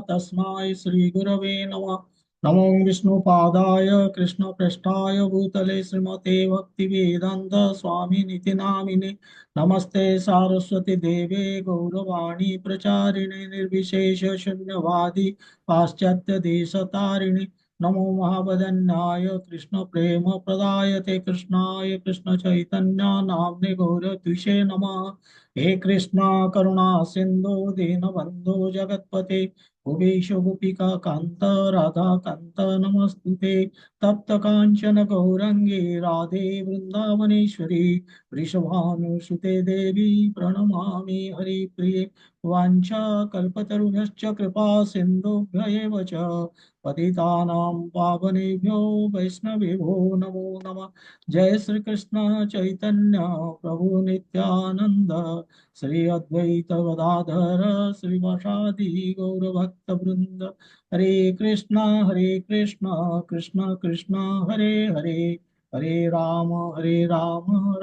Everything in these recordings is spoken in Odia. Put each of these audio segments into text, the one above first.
तस्मै श्रीगुरवे नमः। नमो विष्णुपादाय कृष्णप्रेष्ठाय भूतले श्रीमते भक्तिवेदान्त स्वामिनिति नामिने। नमस्ते सारस्वती देवे गौरवाणी प्रचारिणे निर्विशेष शून्यवादी पाश्चात्य देशतारिणे। नमो महावदन्याय कृष्ण प्रेम प्रदायते कृष्णाय कृष्ण चैतन्य नाम्ने गौरद्विषे नमः। हे कृष्णा करुणा सिंधु दीनबंधु जगत्पते भुवेश गोपिका कांत राधा कांत नमस्तुते। तप्त कांचन गौरंगे राधे वृंदावनेश्वरी वृषभानुसुते देवी प्रणमामि हरिप्रिये। वाञ्छा कल्पतरुभ्यश्च कृपा सिन्धुभ्य एव च पतितानां पावनेभ्यो वैष्णवेभ्यो नमो नमः। जय श्री कृष्ण चैतन्य प्रभु नित्यानंद श्री अद्वैत गदाधर श्रीवासादि गौर भक्त वृंद। हरे कृष्ण कृष्ण कृष्ण हरे हरे हरे राम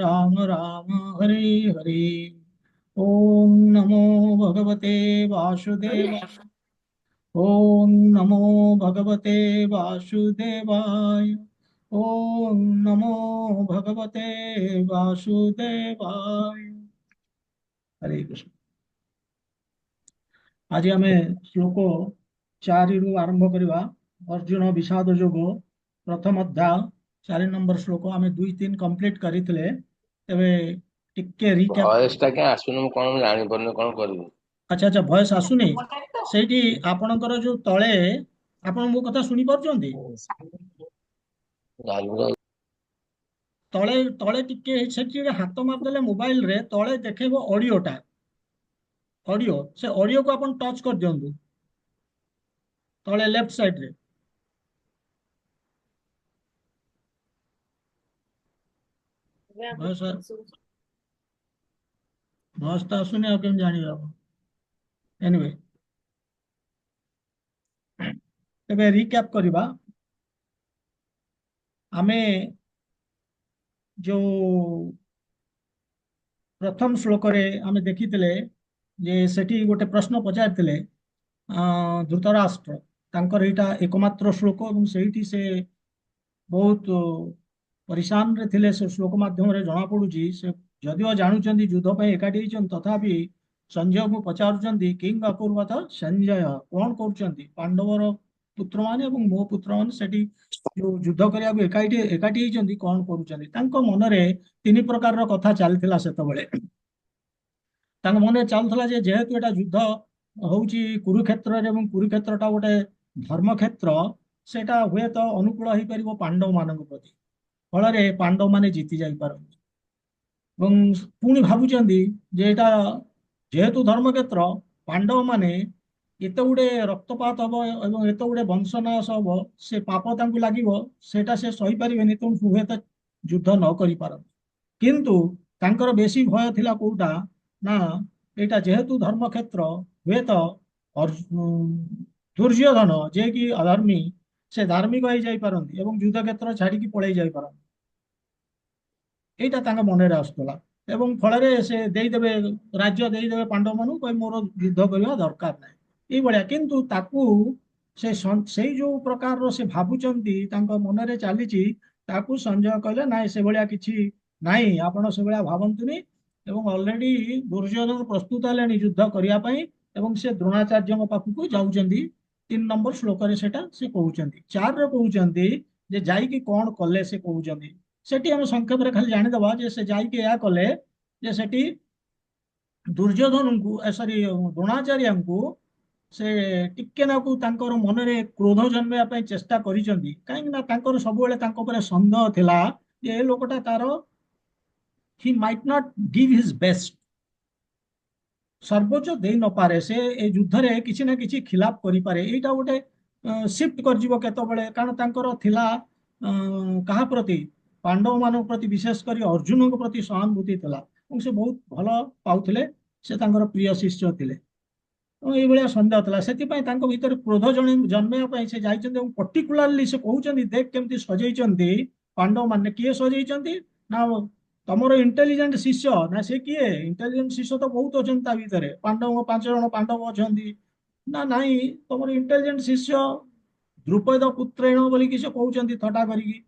राम राम हरे हरे। ओम नमो भगवते वासुदेव। ओम नमो भगवते वासुदेवाय। ओम नमो भगवते वासुदेवाय। हरे कृष्ण। आज आम श्लोक 4 रु आरंभ करवा। अर्जुन विषाद जोग प्रथम अध्याय 4 नंबर श्लोक आम 2-3 कंप्लीट करते। टिके रिक्याप। भଏସ ଟା କାଇଁ ଆସୁନି? ମୁଁ କଣ ଜାଣିପାରୁନି, କଣ କରିବି? अच्छा अच्छा भॉइस आसुनी सेठी आपणकर जो तळे आपण मो कथा सुनी पारुचंदी। ଜାଣିପାରୁନି। तळे तळे टिके सेठी हाथ मारदेले मोबाइल रे तळे देखेबो ऑडियोटा। ऑडियो से ऑडियो को अपन टच कर दियंतु तळे लेफ्ट साइड रे। भॉइस भॉइस तो आसुनी आ केम जानिबा। एनीवे तबे रिकैप करबा। आमे जो प्रथम श्लोक रे आमे देखितिले जे सेठी गोटे प्रश्न पचारतिले धृतराष्ट्र। तांकर एटा एकमात्र श्लोक এবং ସେଇଠି से बहुत परेशान रे थिले। से श्लोक माध्यम रे जणा पडुची से जदिओ जानुचंदी युद्ध ପାଇଁ एकाठी ହେଇचन तथापि संजय को पचारुचंदी किंग अकुर्वत संजय कोन करूचंदी पांडवर पुत्र माने ଏବଂ मो पुत्र माने सेठी जो युद्ध करिया एकाठी एकाठी ହେଇचंदी कोन करूचंदी। तांको मनरे तीन प्रकार रो कथा चलथिला सेतबेले। तांको मने चालुथला जे जेहेतु एटा युद्ध होउची कुरुक्षेत्र रे ଏବଂ कुरुक्षेत्रटा गोटे धर्म क्षेत्र सेटा हुए तो अनुकूल होई परिबो पांडव मानक प्रति। फଳରେ पांडव माने जीति जाई पारନ୍ତି ଏବଂ ପୁଣି ଭାବୁଛନ୍ତି ଯେ ଏଟା ଯେହେତୁ ଧର୍ମକ୍ଷେତ୍ର ପାଣ୍ଡବ ମାନେ ଏତେ ଗୁଡେ ରକ୍ତପାତ ହବ ଏବଂ ଏତେ ଗୁଡେ ବଂଶନାଶ ହବ ସେ ପାପ ତାଙ୍କୁ ଲାଗିବ ସେଟା ସେ ସହିପାରିବେନି ତେଣୁ ହୁଏତ ଯୁଦ୍ଧ ନ କରିପାରନ୍ତି। କିନ୍ତୁ ତାଙ୍କର ବେଶୀ ଭୟ ଥିଲା କୋଉଟା ନା ଏଇଟା ଯେହେତୁ ଧର୍ମକ୍ଷେତ୍ର ହୁଏତ ଦୁର୍ଯ୍ୟୋଧନ ଯେ କି ଅଧର୍ମୀ ସେ ଧାର୍ମିକ ହେଇ ଯାଇପାରନ୍ତି ଏବଂ ଯୁଦ୍ଧ କ୍ଷେତ୍ର ଛାଡିକି ପଳେଇ ଯାଇପାରନ୍ତି। এইটা ତାଙ୍କ ମନରେ ଆସୁଥିଲା ଏବଂ ଫଳରେ ସେ ଦେଇଦେବେ ରାଜ୍ୟ ଦେଇଦେବେ ପାଣ୍ଡବ ମାନଙ୍କୁ କହି ମୋର ଯୁଦ୍ଧ କରିବା ଦରକାର ନାହିଁ ଏଇଭଳିଆ। କିନ୍ତୁ ତାକୁ ସେଇ ଯୋଉ ପ୍ରକାରର ସେ ଭାବୁଛନ୍ତି ତାଙ୍କ ମନରେ ଚାଲିଛି ତାକୁ ସଞ୍ଜୟ କହିଲେ ନାଇଁ ସେଭଳିଆ କିଛି ନାହିଁ ଆପଣ ସେଭଳିଆ ଭାବନ୍ତୁନି। ଏବଂ ଅଲରେଡି ଦୁର୍ଯ୍ୟୋଧନ ପ୍ରସ୍ତୁତ ହେଲେଣି ଯୁଦ୍ଧ କରିବା ପାଇଁ ଏବଂ ସେ ଦ୍ରୋଣାଚାର୍ଯ୍ୟଙ୍କ ପାଖକୁ ଯାଉଛନ୍ତି। 3 ନମ୍ବର ଶ୍ଲୋକରେ ସେଟା ସେ କହୁଛନ୍ତି। 4ରେ କହୁଛନ୍ତି ଯେ ଯାଇକି କଣ କଲେ ସେ କହୁଛନ୍ତି। ସେଠି ଆମେ ସଂକ୍ଷେପରେ ଖାଲି ଜାଣିଦବା ଯେ ସେ ଯାଇକି ଏହା କଲେ ଯେ ସେଠି ଦୁର୍ଯ୍ୟୋଧନଙ୍କୁ ସରି ଦ୍ରୋଣାଚାର୍ଯ୍ୟଙ୍କୁ ସେ ଟିକେ ନାକୁ ତାଙ୍କର ମନରେ କ୍ରୋଧ ଜନ୍ମେଇବା ପାଇଁ ଚେଷ୍ଟା କରିଛନ୍ତି। କାହିଁକି ନା ତାଙ୍କର ସବୁବେଳେ ତାଙ୍କ ଉପରେ ସନ୍ଦେହ ଥିଲା ଯେ ଏ ଲୋକଟା ତାର he might not give his best ସର୍ବୋଚ୍ଚ ଦେଇ ନପାରେ ସେ ଏ ଯୁଦ୍ଧରେ କିଛି ନା କିଛି ଖିଲାପ କରିପାରେ। ଏଇଟା ଗୋଟେ ସିଫ୍ଟ କରିଯିବ କେତେବେଳେ କାରଣ ତାଙ୍କର ଥିଲା କାହା ପ୍ରତି ପାଣ୍ଡବ ମାନଙ୍କ ପ୍ରତି ବିଶେଷ କରି ଅର୍ଜୁନଙ୍କ ପ୍ରତି ସହାନୁଭୂତି ଥିଲା ଏବଂ ସେ ବହୁତ ଭଲ ପାଉଥିଲେ ସେ ତାଙ୍କର ପ୍ରିୟ ଶିଷ୍ୟ ଥିଲେ ଏବଂ ଏଇଭଳିଆ ସନ୍ଦେହ ଥିଲା। ସେଥିପାଇଁ ତାଙ୍କ ଭିତରେ କ୍ରୋଧ ଜନ୍ମେଇବା ପାଇଁ ସେ ଯାଇଛନ୍ତି ଏବଂ ପର୍ଟିକୁଲାରଲି ସେ କହୁଛନ୍ତି ଦେଖ କେମିତି ସଜେଇଛନ୍ତି ପାଣ୍ଡବ ମାନେ। କିଏ ସଜେଇଛନ୍ତି ନା ତମର ଇଣ୍ଟେଲିଜେଣ୍ଟ ଶିଷ୍ୟ ନା ସେ କିଏ? ଇଣ୍ଟେଲିଜେଣ୍ଟ ଶିଷ୍ୟ ତ ବହୁତ ଅଛନ୍ତି ତା ଭିତରେ, ପାଣ୍ଡବ 5 ଜଣ ପାଣ୍ଡବ ଅଛନ୍ତି। ନା ନାଇଁ, ତମର ଇଣ୍ଟେଲିଜେଣ୍ଟ ଶିଷ୍ୟ ଦ୍ରୁପଦ ପୁତ୍ରେଣ ବୋଲିକି ସେ କହୁଛନ୍ତି ଥଟ୍ଟା କରିକି।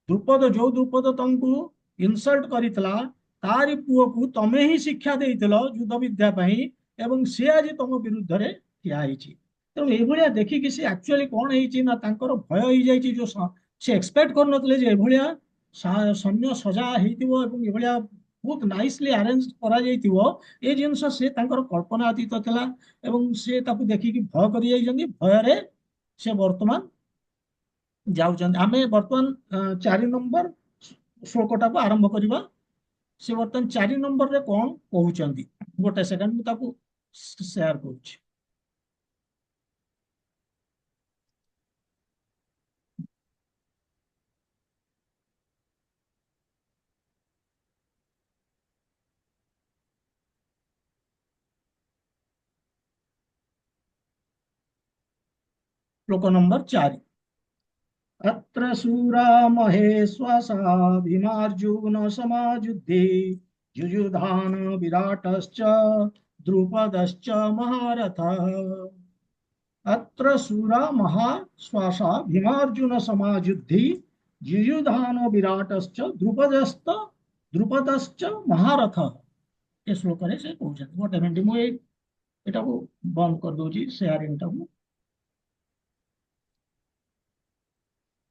ଦ୍ରୁପଦ, ଯୋଉ ଦ୍ରୁପଦ ତମକୁ ଇନସଲ୍ଟ କରିଥିଲା, ତାରି ପୁଅକୁ ତମେ ହିଁ ଶିକ୍ଷା ଦେଇଥିଲ ଯୁଦ୍ଧ ବିଦ୍ୟା ପାଇଁ, ଏବଂ ସେ ଆଜି ତମ ବିରୁଦ୍ଧରେ ଠିଆ ହେଇଛି। ତେଣୁ ଏଇଭଳିଆ ଦେଖିକି ସେ ଆକ୍ଚୁଆଲି କଣ ହେଇଛି ନା, ତାଙ୍କର ଭୟ ହେଇଯାଇଛି। ସେ ଏକ୍ସପେକ୍ଟ କରୁନଥିଲେ ଯେ ଏଭଳିଆ ସୈନ୍ୟ ସଜା ହେଇଥିବ ଏବଂ ଏଭଳିଆ ବହୁତ ନାଇସଲି ଆରେଞ୍ଜ କରାଯାଇଥିବ। ଏ ଜିନିଷ ସେ ତାଙ୍କର କଳ୍ପନାତୀତ ଥିଲା ଏବଂ ସେ ତାକୁ ଦେଖିକି ଭୟ କରି ଯାଇଛନ୍ତି। ଭୟରେ ସେ ବର୍ତ୍ତମାନ ଯାଉଛନ୍ତି। ଆମେ ବର୍ତ୍ତମାନ 4 ନମ୍ବର ଶ୍ଲୋକଟାକୁ ଆରମ୍ଭ କରିବା। ସେ ବର୍ତ୍ତମାନ 4 ନମ୍ବରରେ କଣ କହୁଛନ୍ତି, ଗୋଟେ ସେକେଣ୍ଡ ମୁଁ ତାକୁ ସେୟାର କରୁଛି। ଶ୍ଲୋକ ନମ୍ବର 4। अत्र शूरा महेश्वासा भीमार्जुन समायुद्धे युयुधान विराटश्च द्रुपदश्च महारथः। अत्र शूरा महाश्वासा भीमार्जुन समायुद्धे युयुधान विराटश्च द्रुपदश्च महारथः। ଏ ଶ୍ଲୋକରେ ସେ କହୁଛନ୍ତି। ଗୋଟେ ମିନିଟ୍, ମୁଁ ଏଟାକୁ ବନ୍ଦ କରିଦଉଛି ସେୟାରିଂଟାକୁ,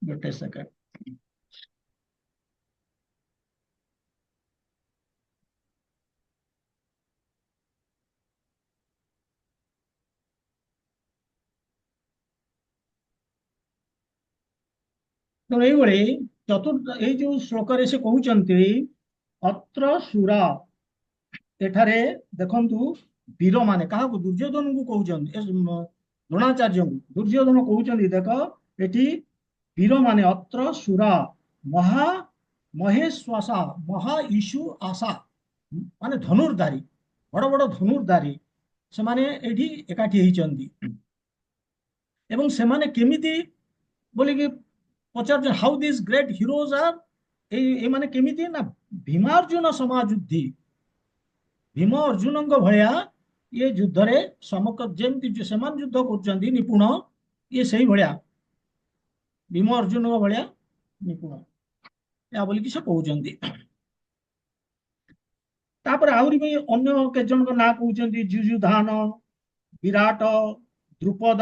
ଗୋଟେ ସେକେଣ୍ଡ। ତ ଏଇଭଳି ଏଇ ଯୋଉ ଶ୍ଲୋକରେ ସେ କହୁଛନ୍ତି ଅତ୍ର ଶୂରା, ଏଠାରେ ଦେଖନ୍ତୁ ବୀରମାନେ କାହାକୁ? ଦୁର୍ଯ୍ୟୋଧନଙ୍କୁ କହୁଛନ୍ତି, ଦ୍ରୋଣାଚାର୍ଯ୍ୟଙ୍କୁ। ଦୁର୍ଯ୍ୟୋଧନ କହୁଛନ୍ତି ଦେଖ ଏଠି ବୀରମାନେ, ଅତ୍ର ଶୂରା ମହା ମହେଶ୍ୱାସା, ମହା ଇଷୁ ଆଶା, ମାନେ ଧନୁର୍ଧାରୀ, ବଡ ବଡ ଧନୁର୍ଧାରୀ ସେମାନେ ଏଠି ଏକାଠି ହେଇଛନ୍ତି। ଏବଂ ସେମାନେ କେମିତି ବୋଲିକି ପଚାରୁଛନ୍ତି, ହାଉ ଦିସ୍ ଗ୍ରେଟ୍ ହିରୋଜ ଆର୍, ଏମାନେ କେମିତି ନା ଭୀମାର୍ଜୁନ ସମାଯୁଦ୍ଧି, ଭୀମ ଅର୍ଜୁନଙ୍କ ଭଳିଆ ଇଏ ଯୁଦ୍ଧରେ ଯେମିତି ସେମାନେ ଯୁଦ୍ଧ କରୁଛନ୍ତି ନିପୁଣ, ଇଏ ସେଇ ଭଳିଆ ଭୀମ ଅର୍ଜୁନଙ୍କ ଭଳିଆ ନିପୁଣ, ଏହା ବୋଲିକି ସେ କହୁଛନ୍ତି। ତାପରେ ଆହୁରି ବି ଅନ୍ୟ କେତେ ଜଣଙ୍କ ନାଁ କହୁଛନ୍ତି, ଯୁଯୁଧାନ, ବିରାଟ, ଦ୍ରୁପଦ,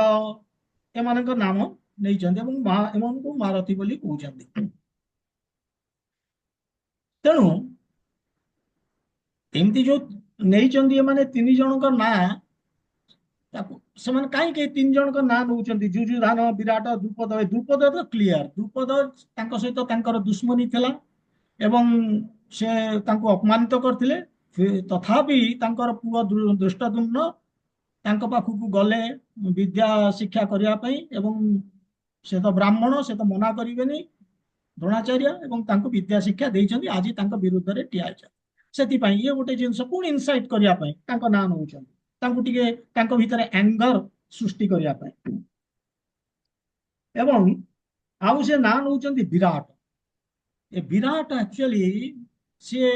ଏମାନଙ୍କ ନାମ ନେଇଛନ୍ତି ଏବଂ ଏମାନଙ୍କୁ ମାରଥୀ ବୋଲି କହୁଛନ୍ତି। ତେଣୁ ଏମିତି ଯୋଉ ନେଇଛନ୍ତି ଏମାନେ 3 ଜଣଙ୍କ ନାଁ, ତାକୁ ସେମାନେ କାହିଁକି 3 ଜଣଙ୍କ ନାଁ ନଉଛନ୍ତି? ଯୁଯୁଧାନ, ବିରାଟ, ଦ୍ରୁପଦ। ଦ୍ରୁପଦ ତ କ୍ଲିୟର, ଦ୍ରୁପଦ ତାଙ୍କ ସହିତ ତାଙ୍କର ଦୁଶ୍ମନୀ ଥିଲା ଏବଂ ସେ ତାଙ୍କୁ ଅପମାନିତ କରିଥିଲେ। ତଥାପି ତାଙ୍କର ପୁଅ ଧୃଷ୍ଟଦ୍ୟୁମ୍ନ ତାଙ୍କ ପାଖକୁ ଗଲେ ବିଦ୍ୟା ଶିକ୍ଷା କରିବା ପାଇଁ, ଏବଂ ସେ ତ ବ୍ରାହ୍ମଣ, ସେ ତ ମନା କରିବେନି ଦ୍ରୋଣାଚାର୍ଯ୍ୟ, ଏବଂ ତାଙ୍କୁ ବିଦ୍ୟା ଶିକ୍ଷା ଦେଇଛନ୍ତି। ଆଜି ତାଙ୍କ ବିରୁଦ୍ଧରେ ଠିଆ ହେଇଛନ୍ତି। ସେଥିପାଇଁ ଇଏ ଗୋଟେ ଜିନିଷ ପୁଣି ଇନସାଇଟ୍ କରିବା ପାଇଁ ତାଙ୍କ ନାଁ ନେଉଛନ୍ତି, ତାଙ୍କୁ ଟିକେ ତାଙ୍କ ଭିତରେ ଆଙ୍ଗର ସୃଷ୍ଟି କରିବା ପାଇଁ। ଏବଂ ଆଉ ସେ ନାଁ ନେଉଛନ୍ତି ବିରାଟ। ଏ ବିରାଟ ଆକ୍ଚୁଆଲି ସିଏ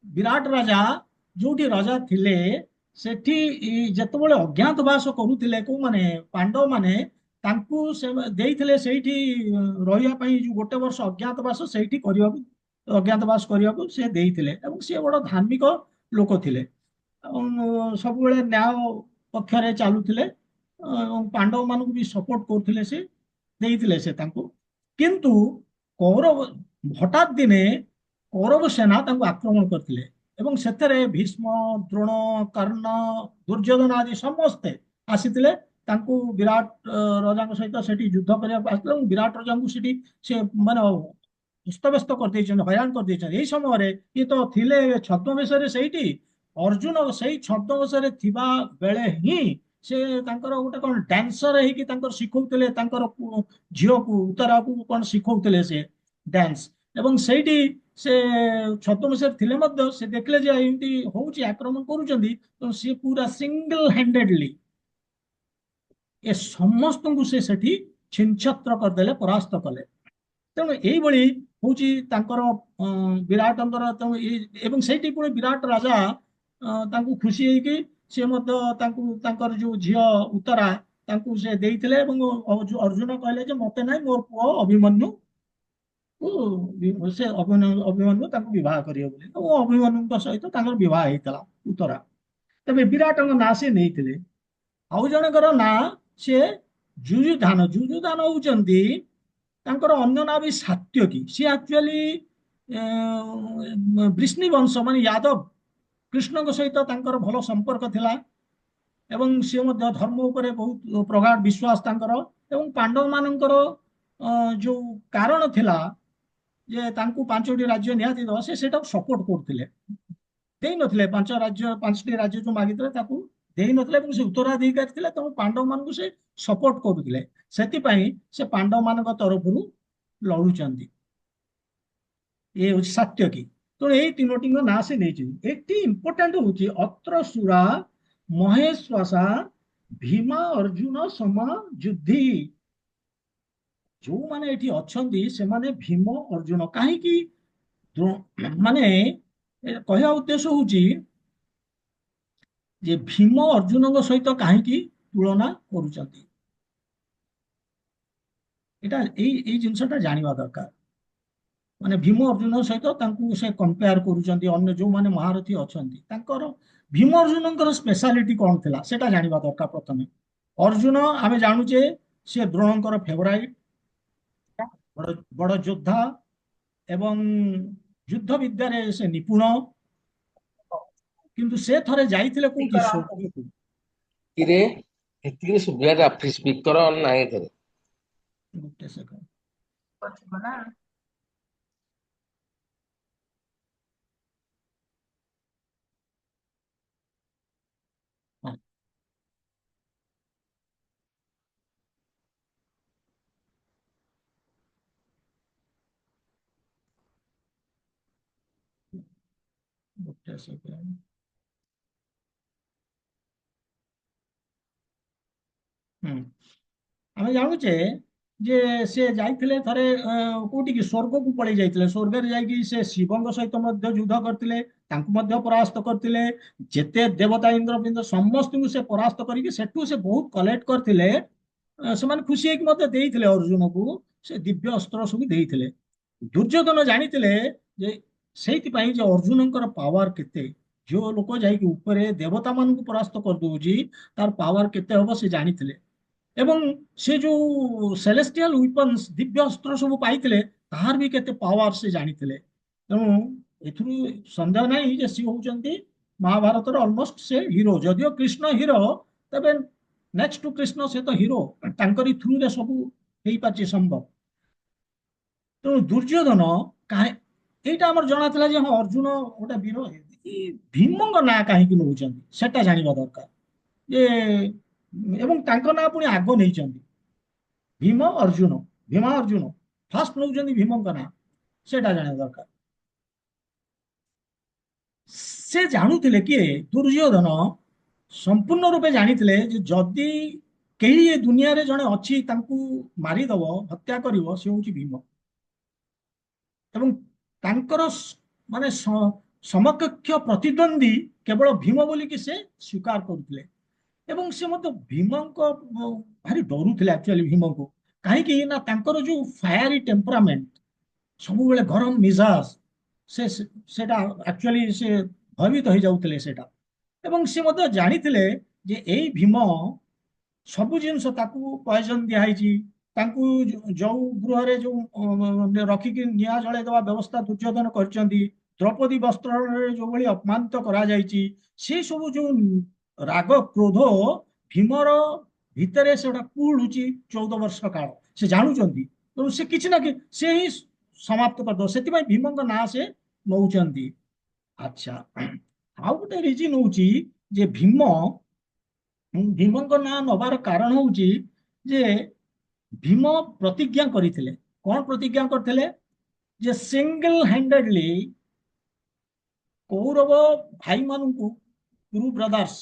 ବିରାଟ ରାଜା, ଯୋଉଠି ରାଜା ଥିଲେ ସେଠି ଯେତେବେଳେ ଅଜ୍ଞାତବାସ କରୁଥିଲେ କୋଉମାନେ, ପାଣ୍ଡବ ମାନେ, ତାଙ୍କୁ ସେ ଦେଇଥିଲେ ସେଇଠି ରହିବା ପାଇଁ। ଯୋଉ 1 ବର୍ଷ ଅଜ୍ଞାତବାସ ସେଇଠି କରିବାକୁ, ଅଜ୍ଞାତବାସ କରିବାକୁ ସେ ଦେଇଥିଲେ ଏବଂ ସିଏ ବଡ ଧାର୍ମିକ ଲୋକ ଥିଲେ ଏବଂ ସବୁବେଳେ ନ୍ୟାୟ ପକ୍ଷରେ ଚାଲୁଥିଲେ ଏବଂ ପାଣ୍ଡବ ମାନଙ୍କୁ ବି ସପୋର୍ଟ କରୁଥିଲେ। ସେ ଦେଇଥିଲେ ସେ ତାଙ୍କୁ। କିନ୍ତୁ କୌରବ ହଠାତ୍ ଦିନେ କୌରବ ସେନା ତାଙ୍କୁ ଆକ୍ରମଣ କରିଥିଲେ ଏବଂ ସେଥିରେ ଭୀଷ୍ମ, ଦ୍ରୋଣ, କର୍ଣ୍ଣ, ଦୁର୍ଯ୍ୟୋଧନ ଆଦି ସମସ୍ତେ ଆସିଥିଲେ। ତାଙ୍କୁ ବିରାଟ ରାଜାଙ୍କ ସହିତ ସେଠି ଯୁଦ୍ଧ କରିବାକୁ ଆସିଥିଲେ ଏବଂ ବିରାଟ ରାଜାଙ୍କୁ ସେଠି ସେ ମାନେ ଅସ୍ତବ୍ୟସ୍ତ କରିଦେଇଛନ୍ତି, ହଇରାଣ କରିଦେଇଛନ୍ତି। ଏଇ ସମୟରେ ଇଏ ତ ଥିଲେ ଛଦ୍ମବେଶରେ ସେଇଠି। ଅର୍ଜୁନ ସେଇ ଛଦ୍ମବେଶରେ ଥିବା ବେଳେ ହିଁ ସେ ତାଙ୍କର ଗୋଟେ କଣ ଡ୍ୟାନ୍ସର ହେଇକି ତାଙ୍କର ଶିଖଉଥିଲେ ତାଙ୍କର ଝିଅକୁ, ଉତ୍ତରାକୁ କଣ ଶିଖଉଥିଲେ ସେ ଡ୍ୟାନ୍ସ। ଏବଂ ସେଇଠି ସେ ଛଦ୍ମବେଶରେ ଥିଲେ ମଧ୍ୟ ସେ ଦେଖିଲେ ଯେ ଏମିତି ହଉଛି, ଆକ୍ରମଣ କରୁଛନ୍ତି, ତ ସିଏ ପୁରା ସିଙ୍ଗଲ ହ୍ୟାଣ୍ଡେଡଲି ଏ ସମସ୍ତଙ୍କୁ ସେ ସେଠି ଛିନ୍ଛତ୍ର କରିଦେଲେ, ପରାସ୍ତ କଲେ। ତେଣୁ ଏଇଭଳି ହଉଛି ତାଙ୍କର ବିରାଟଙ୍କର ଏବଂ ସେଇଠି ପୁଣି ବିରାଟ ରାଜା ତାଙ୍କୁ ଖୁସି ହେଇକି ସେ ମଧ୍ୟ ତାଙ୍କର ଯୋଉ ଝିଅ ଉତ୍ତରା ତାଙ୍କୁ ସେ ଦେଇଥିଲେ ଏବଂ ଅର୍ଜୁନ କହିଲେ ଯେ ମତେ ନାହିଁ ମୋର ପୁଅ ଅଭିମନ୍ୟୁ ସେ ଅଭିମନ୍ୟୁ ତାଙ୍କୁ ବିବାହ କରିବ ବୋଲି ଓ ଅଭିମନ୍ୟୁଙ୍କ ସହିତ ତାଙ୍କର ବିବାହ ହେଇଥିଲା ଉତ୍ତରା। ତେବେ ବିରାଟଙ୍କ ନାଁ ସେ ନେଇଥିଲେ। ଆଉ ଜଣଙ୍କର ନାଁ ସେ ଯୁଯୁଧାନ। ଯୁଯୁଧାନ ହଉଛନ୍ତି ତାଙ୍କର ଅନ୍ୟ ନାଁ ବି ସାତ୍ୟକୀ। ସିଏ ଆକ୍ଚୁଆଲି ବୃଷ୍ଣି ବଂଶ ମାନେ ଯାଦବ। କୃଷ୍ଣଙ୍କ ସହିତ ତାଙ୍କର ଭଲ ସମ୍ପର୍କ ଥିଲା ଏବଂ ସିଏ ମଧ୍ୟ ଧର୍ମ ଉପରେ ବହୁତ ପ୍ରଗାଢ଼ ବିଶ୍ୱାସ ତାଙ୍କର। ଏବଂ ପାଣ୍ଡବ ମାନଙ୍କର ଯୋଉ କାରଣ ଥିଲା ଯେ ତାଙ୍କୁ 5ଟି ରାଜ୍ୟ ନିହାତି ଦେବା ସେ ସେଟାକୁ ସପୋର୍ଟ କରୁଥିଲେ, ଦେଇନଥିଲେ। 5ଟି ରାଜ୍ୟ ଯୋଉ ମାଗିଥିଲେ ତାକୁ ଦେଇନଥିଲେ ଏବଂ ସେ ଉତ୍ତରାଧିକାରୀ ଥିଲେ, ତେଣୁ ପାଣ୍ଡବ ମାନଙ୍କୁ ସେ ସପୋର୍ଟ କରୁଥିଲେ। ସେଥିପାଇଁ ସେ ପାଣ୍ଡବ ମାନଙ୍କ ତରଫରୁ ଲଢୁଛନ୍ତି। ଇଏ ହଉଛି ସାତ୍ୟକୀ। ତେଣୁ ଏଇ ତିନୋଟିଙ୍କ ନାଁ ସେ ନେଇଛନ୍ତି। ଏଠି ଇମ୍ପୋର୍ଟାଣ୍ଟ ହଉଛି ଅତ୍ରସୁରା ମହେଶ୍ଵସା ଭୀମା ଅର୍ଜୁନ ସମ ଯୁଦ୍ଧି। ଯୋଉମାନେ ଏଠି ଅଛନ୍ତି ସେମାନେ ଭୀମ ଅର୍ଜୁନ। କାହିଁକି ମାନେ କହିବା ଉଦ୍ଦେଶ୍ୟ ହଉଛି ଯେ ଭୀମ ଅର୍ଜୁନଙ୍କ ସହିତ କାହିଁକି ତୁଳନା କରୁଛନ୍ତି, ଏଟା ଏଇ ଜିନିଷଟା ଜାଣିବା ଦରକାର। ମାନେ ଭୀମ ଅର୍ଜୁନ ସହିତ ତାଙ୍କୁ ସେ କମ୍ପେୟାର କରୁଛନ୍ତି। ଅନ୍ୟ ଯୋଉମାନେ ମହାରଥୀ ଅଛନ୍ତି ତାଙ୍କର ଭୀମ ଅର୍ଜୁନଙ୍କର ସ୍ପେଶାଲିଟି କଣ ଥିଲା ସେଟା ଜାଣିବା ଦରକାର। ପ୍ରଥମେ ଅର୍ଜୁନ ଆମେ ଜାଣୁଛେ ସେ ଦ୍ରୋଣଙ୍କର ଫେଭରାଇଟ, ବଡ ବଡ ଯୋଦ୍ଧା ଏବଂ ଯୁଦ୍ଧ ବିଦ୍ୟାରେ ସେ ନିପୁଣ। କିନ୍ତୁ ସେ ଥରେ ଯାଇଥିଲେ କୋଉଠି, ସ୍ୱର୍ଗକୁ। କିରେ ଏତିକି ସୁବିଧା ସ୍ପିକର ଅନ୍ ନାହିଁ ଏଥିରେ। ଗୋଟେ ସେକେଣ୍ଡ। ହଁ, ଗୋଟେ ସେକେଣ୍ଡ। ହୁଁ, ଆମେ ଜାଣୁଛେ ଯେ ସେ ଯାଇଥିଲେ ଥରେ କୋଉଠିକି, ସ୍ୱର୍ଗକୁ ପଳେଇ ଯାଇଥିଲେ। ସ୍ୱର୍ଗରେ ଯାଇକି ସେ ଶିବଙ୍କ ସହିତ ମଧ୍ୟ ଯୁଦ୍ଧ କରିଥିଲେ, ତାଙ୍କୁ ମଧ୍ୟ ପରାସ୍ତ କରିଥିଲେ। ଯେତେ ଦେବତା ଇନ୍ଦ୍ର ଫିନ୍ଦ୍ର ସମସ୍ତଙ୍କୁ ସେ ପରାସ୍ତ କରିକି ସେଠୁ ସେ ବହୁତ କଲେକ୍ଟ କରିଥିଲେ। ସେମାନେ ଖୁସି ହେଇକି ମଧ୍ୟ ଦେଇଥିଲେ ଅର୍ଜୁନକୁ ସେ ଦିବ୍ୟ ଅସ୍ତ୍ର ସବୁ ଦେଇଥିଲେ। ଦୁର୍ଯ୍ୟୋଧନ ଜାଣିଥିଲେ ଯେ ସେଇଥିପାଇଁ ଯେ ଅର୍ଜୁନଙ୍କର ପାୱାର କେତେ। ଯୋଉ ଲୋକ ଯାଇକି ଉପରେ ଦେବତା ମାନଙ୍କୁ ପରାସ୍ତ କରିଦଉଛି ତାର ପାୱାର କେତେ ହବ ସେ ଜାଣିଥିଲେ। ଏବଂ ସେ ଯୋଉ ସେଲେଷ୍ଟିଆଲ ୱିପନ୍ସ ଦିବ୍ୟ ଅସ୍ତ୍ର ସବୁ ପାଇଥିଲେ ତାହାର ବି କେତେ ପାୱାର ସେ ଜାଣିଥିଲେ। ତେଣୁ ଏଥିରୁ ସନ୍ଦେହ ନାହିଁ ଯେ ସିଏ ହଉଛନ୍ତି ମହାଭାରତର ଅଲମୋଷ୍ଟ ସେ ହିରୋ। ଯଦିଓ କୃଷ୍ଣ ହିରୋ, ତେବେ ନେକ୍ସଟ ଟୁ କୃଷ୍ଣ ସେ ତ ହିରୋ। ତାଙ୍କରି ଥ୍ରୁରେ ସବୁ ହେଇପାରିଛି ସମ୍ଭବ। ତେଣୁ ଦୁର୍ଯ୍ୟୋଧନ ଏଇଟା ଆମର ଜଣାଥିଲା ଯେ ହଁ ଅର୍ଜୁନ ଗୋଟେ ବୀର। ଭୀମଙ୍କ ନାଁ କାହିଁକି ନଉଛନ୍ତି ସେଟା ଜାଣିବା ଦରକାର ଯେ, ଏବଂ ତାଙ୍କ ନାଁ ପୁଣି ଆଗ ନେଇଛନ୍ତି ଭୀମ ଅର୍ଜୁନ। ଭୀମା ଅର୍ଜୁନ ଫାଷ୍ଟ ନଉଛନ୍ତି ଭୀମଙ୍କ ନାଁ, ସେଟା ଜାଣିବା ଦରକାର। ସେ ଜାଣୁଥିଲେ କିଏ, ଦୁର୍ଯ୍ୟୋଧନ ସମ୍ପୂର୍ଣ୍ଣ ରୂପେ ଜାଣିଥିଲେ ଯେ ଯଦି କେହି ଏ ଦୁନିଆରେ ଜଣେ ଅଛି ତାଙ୍କୁ ମାରିଦବ, ହତ୍ୟା କରିବ, ସେ ହଉଛି ଭୀମ। ଏବଂ ତାଙ୍କର ମାନେ ସମକକ୍ଷ ପ୍ରତିଦ୍ୱନ୍ଦ୍ୱୀ କେବଳ ଭୀମ ବୋଲିକି ସେ ସ୍ୱୀକାର କରୁଥିଲେ। ଏବଂ ସେ ମଧ୍ୟ ଭୀମଙ୍କ ଭାରି ଡରୁଥିଲେ ଆକ୍ଚୁଆଲି ଭୀମଙ୍କୁ। କାହିଁକି ନା ତାଙ୍କର ଯୋଉ ଫାୟାରି ଟେମ୍ପରାମେଣ୍ଟ, ସବୁବେଳେ ଗରମ ମିଜାଜ, ସେ ସେଟା ଆକ୍ଚୁଆଲି ସେ ଭୟଭୀତ ହେଇଯାଉଥିଲେ ସେଟା। ଏବଂ ସେ ମଧ୍ୟ ଜାଣିଥିଲେ ଯେ ଏଇ ଭୀମ ସବୁ ଜିନିଷ ତାକୁ ପଏଜନ ଦିଆହେଇଛି। ତାଙ୍କୁ ଯୋଉ ଗୃହରେ ଯୋଉ ରଖିକି ନିଆଁ ଜଳେଇ ଦେବା ବ୍ୟବସ୍ଥା ଦୁର୍ଯ୍ୟୋଧନ କରିଛନ୍ତି, ଦ୍ରୌପଦୀ ବସ୍ତ୍ରରେ ଯୋଉଭଳି ଅପମାନିତ କରାଯାଇଛି, ସେ ସବୁ ଯୋଉ ରାଗ କ୍ରୋଧ ଭୀମର ଭିତରେ ସେଟା କୁଳୁଛି 14 ବର୍ଷ କାଳ। ସେ ଜାଣୁଛନ୍ତି, ତେଣୁ ସେ କିଛି ନା କିଛି ସେ ହିଁ ସମାପ୍ତ କରିଦେବ। ସେଥିପାଇଁ ଭୀମଙ୍କ ନାଁ ସେ ନଉଛନ୍ତି। ଆଚ୍ଛା, ଆଉ ଗୋଟେ ରିଜିନ ହଉଛି ଯେ ଭୀମଙ୍କ ନାଁ ନବାର କାରଣ ହଉଛି ଯେ ଭୀମ ପ୍ରତିଜ୍ଞା କରିଥିଲେ। କଣ ପ୍ରତିଜ୍ଞା କରିଥିଲେ, ଯେ ସିଙ୍ଗଲ ହ୍ୟାଣ୍ଡେଡଲି କୌରବ ଭାଇମାନଙ୍କୁ, କୁରୁ ବ୍ରଦର୍ସ,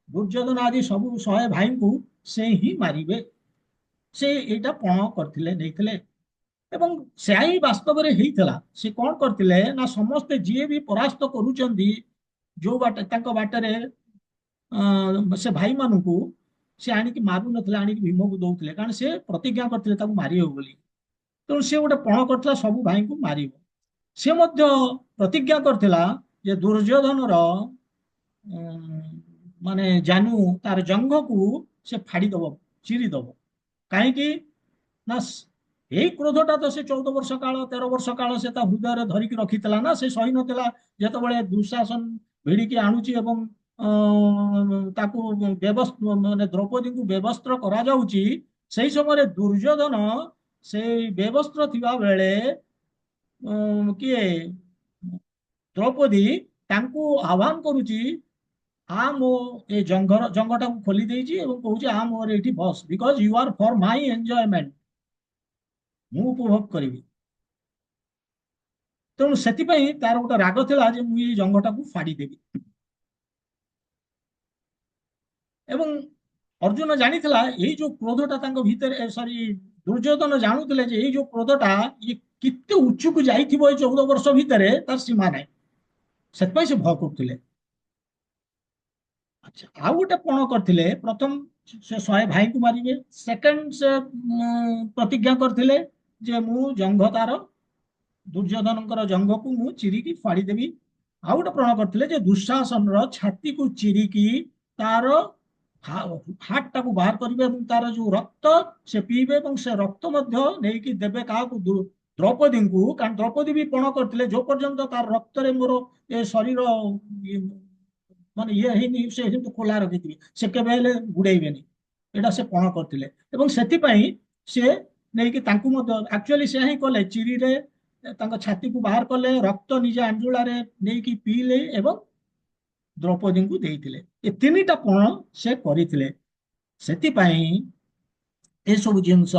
ଦୁର୍ଯ୍ୟୋଧନ ଆଦି ସବୁ 100 ଭାଇଙ୍କୁ ସେ ହିଁ ମାରିବେ। ସେ ଏଇଟା ପଣ କରିଥିଲେ, ନେଇଥିଲେ। ଏବଂ ସେୟା ହିଁ ବାସ୍ତବରେ ହେଇଥିଲା। ସେ କଣ କରିଥିଲେ ନା ସମସ୍ତେ ଯିଏ ବି ପରାସ୍ତ କରୁଛନ୍ତି ଯୋଉ ବାଟେ ତାଙ୍କ ବାଟରେ ସେ ଭାଇମାନଙ୍କୁ ସେ ଆଣିକି ମାରୁନଥିଲେ, ଆଣିକି ଭୀମକୁ ଦଉଥିଲେ, କାରଣ ସେ ପ୍ରତିଜ୍ଞା କରିଥିଲେ ତାକୁ ମାରିବ ବୋଲି। ତେଣୁ ସେ ଗୋଟେ ପଣ କରିଥିଲା ସବୁ ଭାଇଙ୍କୁ ମାରିବ। ସେ ମଧ୍ୟ ପ୍ରତିଜ୍ଞା କରିଥିଲା ଯେ ଦୁର୍ଯ୍ୟୋଧନର ମାନେ ଜାନୁ ତାର ଜଙ୍ଘକୁ ସେ ଫାଡ଼ିଦବ, ଚିରିଦବ। କାହିଁକି ନା ଏଇ କ୍ରୋଧଟା ତ ସେ 14 ବର୍ଷ କାଳ 13 ବର୍ଷ କାଳ ସେ ତା ହୃଦୟରେ ଧରିକି ରଖିଥିଲା ନା, ସେ ସହି ନଥିଲା। ଯେତେବେଳେ ଦୁଃଶାସନ ଭିଡ଼ିକି ଆଣୁଛି ଏବଂ ତାକୁ ମାନେ ଦ୍ରୌପଦୀଙ୍କୁ ବେବସ୍ତ୍ର କରାଯାଉଛି, ସେଇ ସମୟରେ ଦୁର୍ଯ୍ୟୋଧନ ସେଇ ବେବସ୍ତ୍ର ଥିବା ବେଳେ କିଏ ଦ୍ରୌପଦୀ ତାଙ୍କୁ ଆହ୍ୱାନ କରୁଛି, ଆ ମୋ ଏ ଜଙ୍ଗଟାକୁ ଖୋଲି ଦେଇଛି ଏବଂ କହୁଛି ଆ ମୋର ଏଇଠି ବସ୍, because you are for my enjoyment, ମୁଁ ଉପଭୋଗ କରିବି। ତେଣୁ ସେଥିପାଇଁ ତାର ଗୋଟେ ରାଗ ଥିଲା ଯେ ମୁଁ ଏଇ ଜଙ୍ଗଟାକୁ ଫାଡ଼ିଦେବି। ଏବଂ ଅର୍ଜୁନ ଜାଣିଥିଲା ଏଇ ଯୋଉ କ୍ରୋଧଟା ତାଙ୍କ ଭିତରେ, ସରି ଦୁର୍ଯ୍ୟୋଧନ ଜାଣୁଥିଲେ ଯେ ଏଇ ଯୋଉ କ୍ରୋଧଟା ଇଏ କେତେ ଉଚ୍ଚକୁ ଯାଇଥିବ ଏଇ 14 ବର୍ଷ ଭିତରେ ତାର ସୀମା ନାହିଁ। ସେଥିପାଇଁ ସେ ଭୟ କରୁଥିଲେ। ଆଚ୍ଛା, ଆଉ ଗୋଟେ ପଣ କରିଥିଲେ। ପ୍ରଥମ ସେ 100 ଭାଇଙ୍କୁ ମାରିବେ। ସେକେଣ୍ଡ ସେ ପ୍ରତିଜ୍ଞା କରିଥିଲେ ଯେ ମୁଁ ଜଙ୍ଘ ତାର ଦୁର୍ଯ୍ୟୋଧନଙ୍କର ଜଙ୍ଘକୁ ମୁଁ ଚିରିକି ଫାଡ଼ିଦେବି। ଆଉ ଗୋଟେ ପ୍ରଣ କରିଥିଲେ ଯେ ଦୁଃଶାସନର ଛାତିକୁ ଚିରିକି ତାର ହାର୍ଟଟାକୁ ବାହାର କରିବେ ଏବଂ ତାର ଯୋଉ ରକ୍ତ ସେ ପିଇବେ ଏବଂ ସେ ରକ୍ତ ମଧ୍ୟ ନେଇକି ଦେବେ କାହାକୁ, ଦ୍ରୌପଦୀଙ୍କୁ। କାରଣ ଦ୍ରୌପଦୀ ବି ପଣ କରିଥିଲେ ଯୋଉ ପର୍ଯ୍ୟନ୍ତ ତାର ରକ୍ତରେ ମୋର ଏ ଶରୀର ମାନେ ଇଏ ହେଇନି ସେ କିନ୍ତୁ ଖୋଲା ରଖିଥିବେ, ସେ କେବେ ହେଲେ ବୁଡେଇବେନି। ଏଇଟା ସେ ପଣ କରିଥିଲେ ଏବଂ ସେଥିପାଇଁ ସେ ନେଇକି ତାଙ୍କୁ ମଧ୍ୟ ଆକ୍ଚୁଆଲି ସେ ହିଁ କଲେ, ଚିରିରେ ତାଙ୍କ ଛାତିକୁ ବାହାର କଲେ, ରକ୍ତ ନିଜ ଆଞ୍ଜୁଳାରେ ନେଇକି ପିଇଲେ ଏବଂ ଦ୍ରୌପଦୀଙ୍କୁ ଦେଇଥିଲେ। ଏ ତିନିଟା ପଣ ସେ କରିଥିଲେ। ସେଥିପାଇଁ ଏସବୁ ଜିନିଷ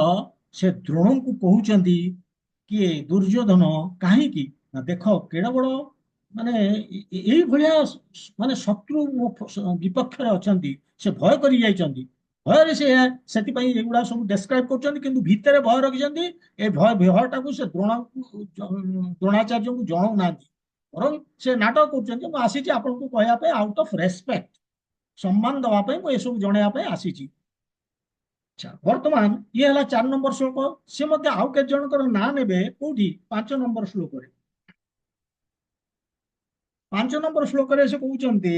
ସେ ଦ୍ରୋଣଙ୍କୁ କହୁଛନ୍ତି କିଏ, ଦୁର୍ଯ୍ୟୋଧନ। କାହିଁକି ନା ଦେଖ କେଡ ବଡ ମାନେ ଏଇଭଳିଆ ମାନେ ଶତ୍ରୁ ମୋ ବିପକ୍ଷରେ ଅଛନ୍ତି, ସେ ଭୟ କରି ଯାଇଛନ୍ତି। ଭୟରେ ସେ ସେଥିପାଇଁ ଏଗୁଡା ସବୁ ଡେସ୍କ୍ରାଇବ କରୁଛନ୍ତି, କିନ୍ତୁ ଭିତରେ ଭୟ ରଖିଛନ୍ତି। ଏ ଭୟଟାକୁ ସେ ଦ୍ରୋଣାଚାର୍ଯ୍ୟଙ୍କୁ ଜଣାଉନାହାନ୍ତି, ବରଂ ସେ ନାଟକ କରୁଛନ୍ତି ମୁଁ ଆସିଛି ଆପଣଙ୍କୁ କହିବା ପାଇଁ, ଆଉଟ୍ ଅଫ୍ ରେସପେକ୍ଟ, ସମ୍ମାନ ଦେବା ପାଇଁ ମୁଁ ଏସବୁ ଜଣେଇବା ପାଇଁ ଆସିଛି। ଆଚ୍ଛା, ବର୍ତ୍ତମାନ ଇଏ ହେଲା 4 ନମ୍ବର ଶ୍ଲୋକ। ସେ ମଧ୍ୟ ଆଉ କେତେ ଜଣଙ୍କର ନାଁ ନେବେ କୋଉଠି, 5 ନମ୍ବର ଶ୍ଲୋକରେ। 5 ନମ୍ବର ଶ୍ଲୋକରେ ସେ କହୁଛନ୍ତି,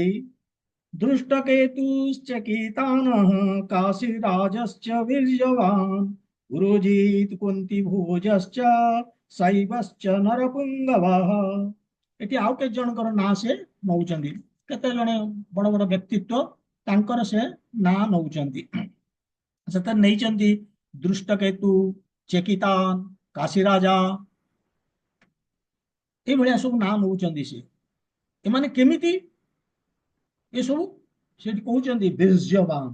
ଦୃଷ୍ଟକେତୁଶ୍ଚକିତାନଃ କାଶୀରାଜଶ୍ଚ ବୀର୍ଯ୍ୟବାନ୍ ପୁରୋଜିତ କୁନ୍ତି ଭୋଜଶ୍ଚ ଶୈବଶ୍ଚ ନରପୁଙ୍ଗବଃ। ଏଠି ଆଉ କେତେ ଜଣଙ୍କର ନାଁ ସେ ନଉଛନ୍ତି, କେତେ ଜଣେ ବଡ ବଡ ବ୍ୟକ୍ତିତ୍ୱ ତାଙ୍କର ସେ ନାଁ ନଉଛନ୍ତି। ସେଥିରେ ନେଇଛନ୍ତି ଦୃଷ୍ଟକେତୁ, ଚେକିତାନ, କାଶୀରାଜା, ଏଇଭଳିଆ ସବୁ ନାଁ ନଉଛନ୍ତି ସେ। ଏମାନେ କେମିତି ଏସବୁ ସେଠି କହୁଛନ୍ତି, ବୀର୍ଯ୍ୟବାନ,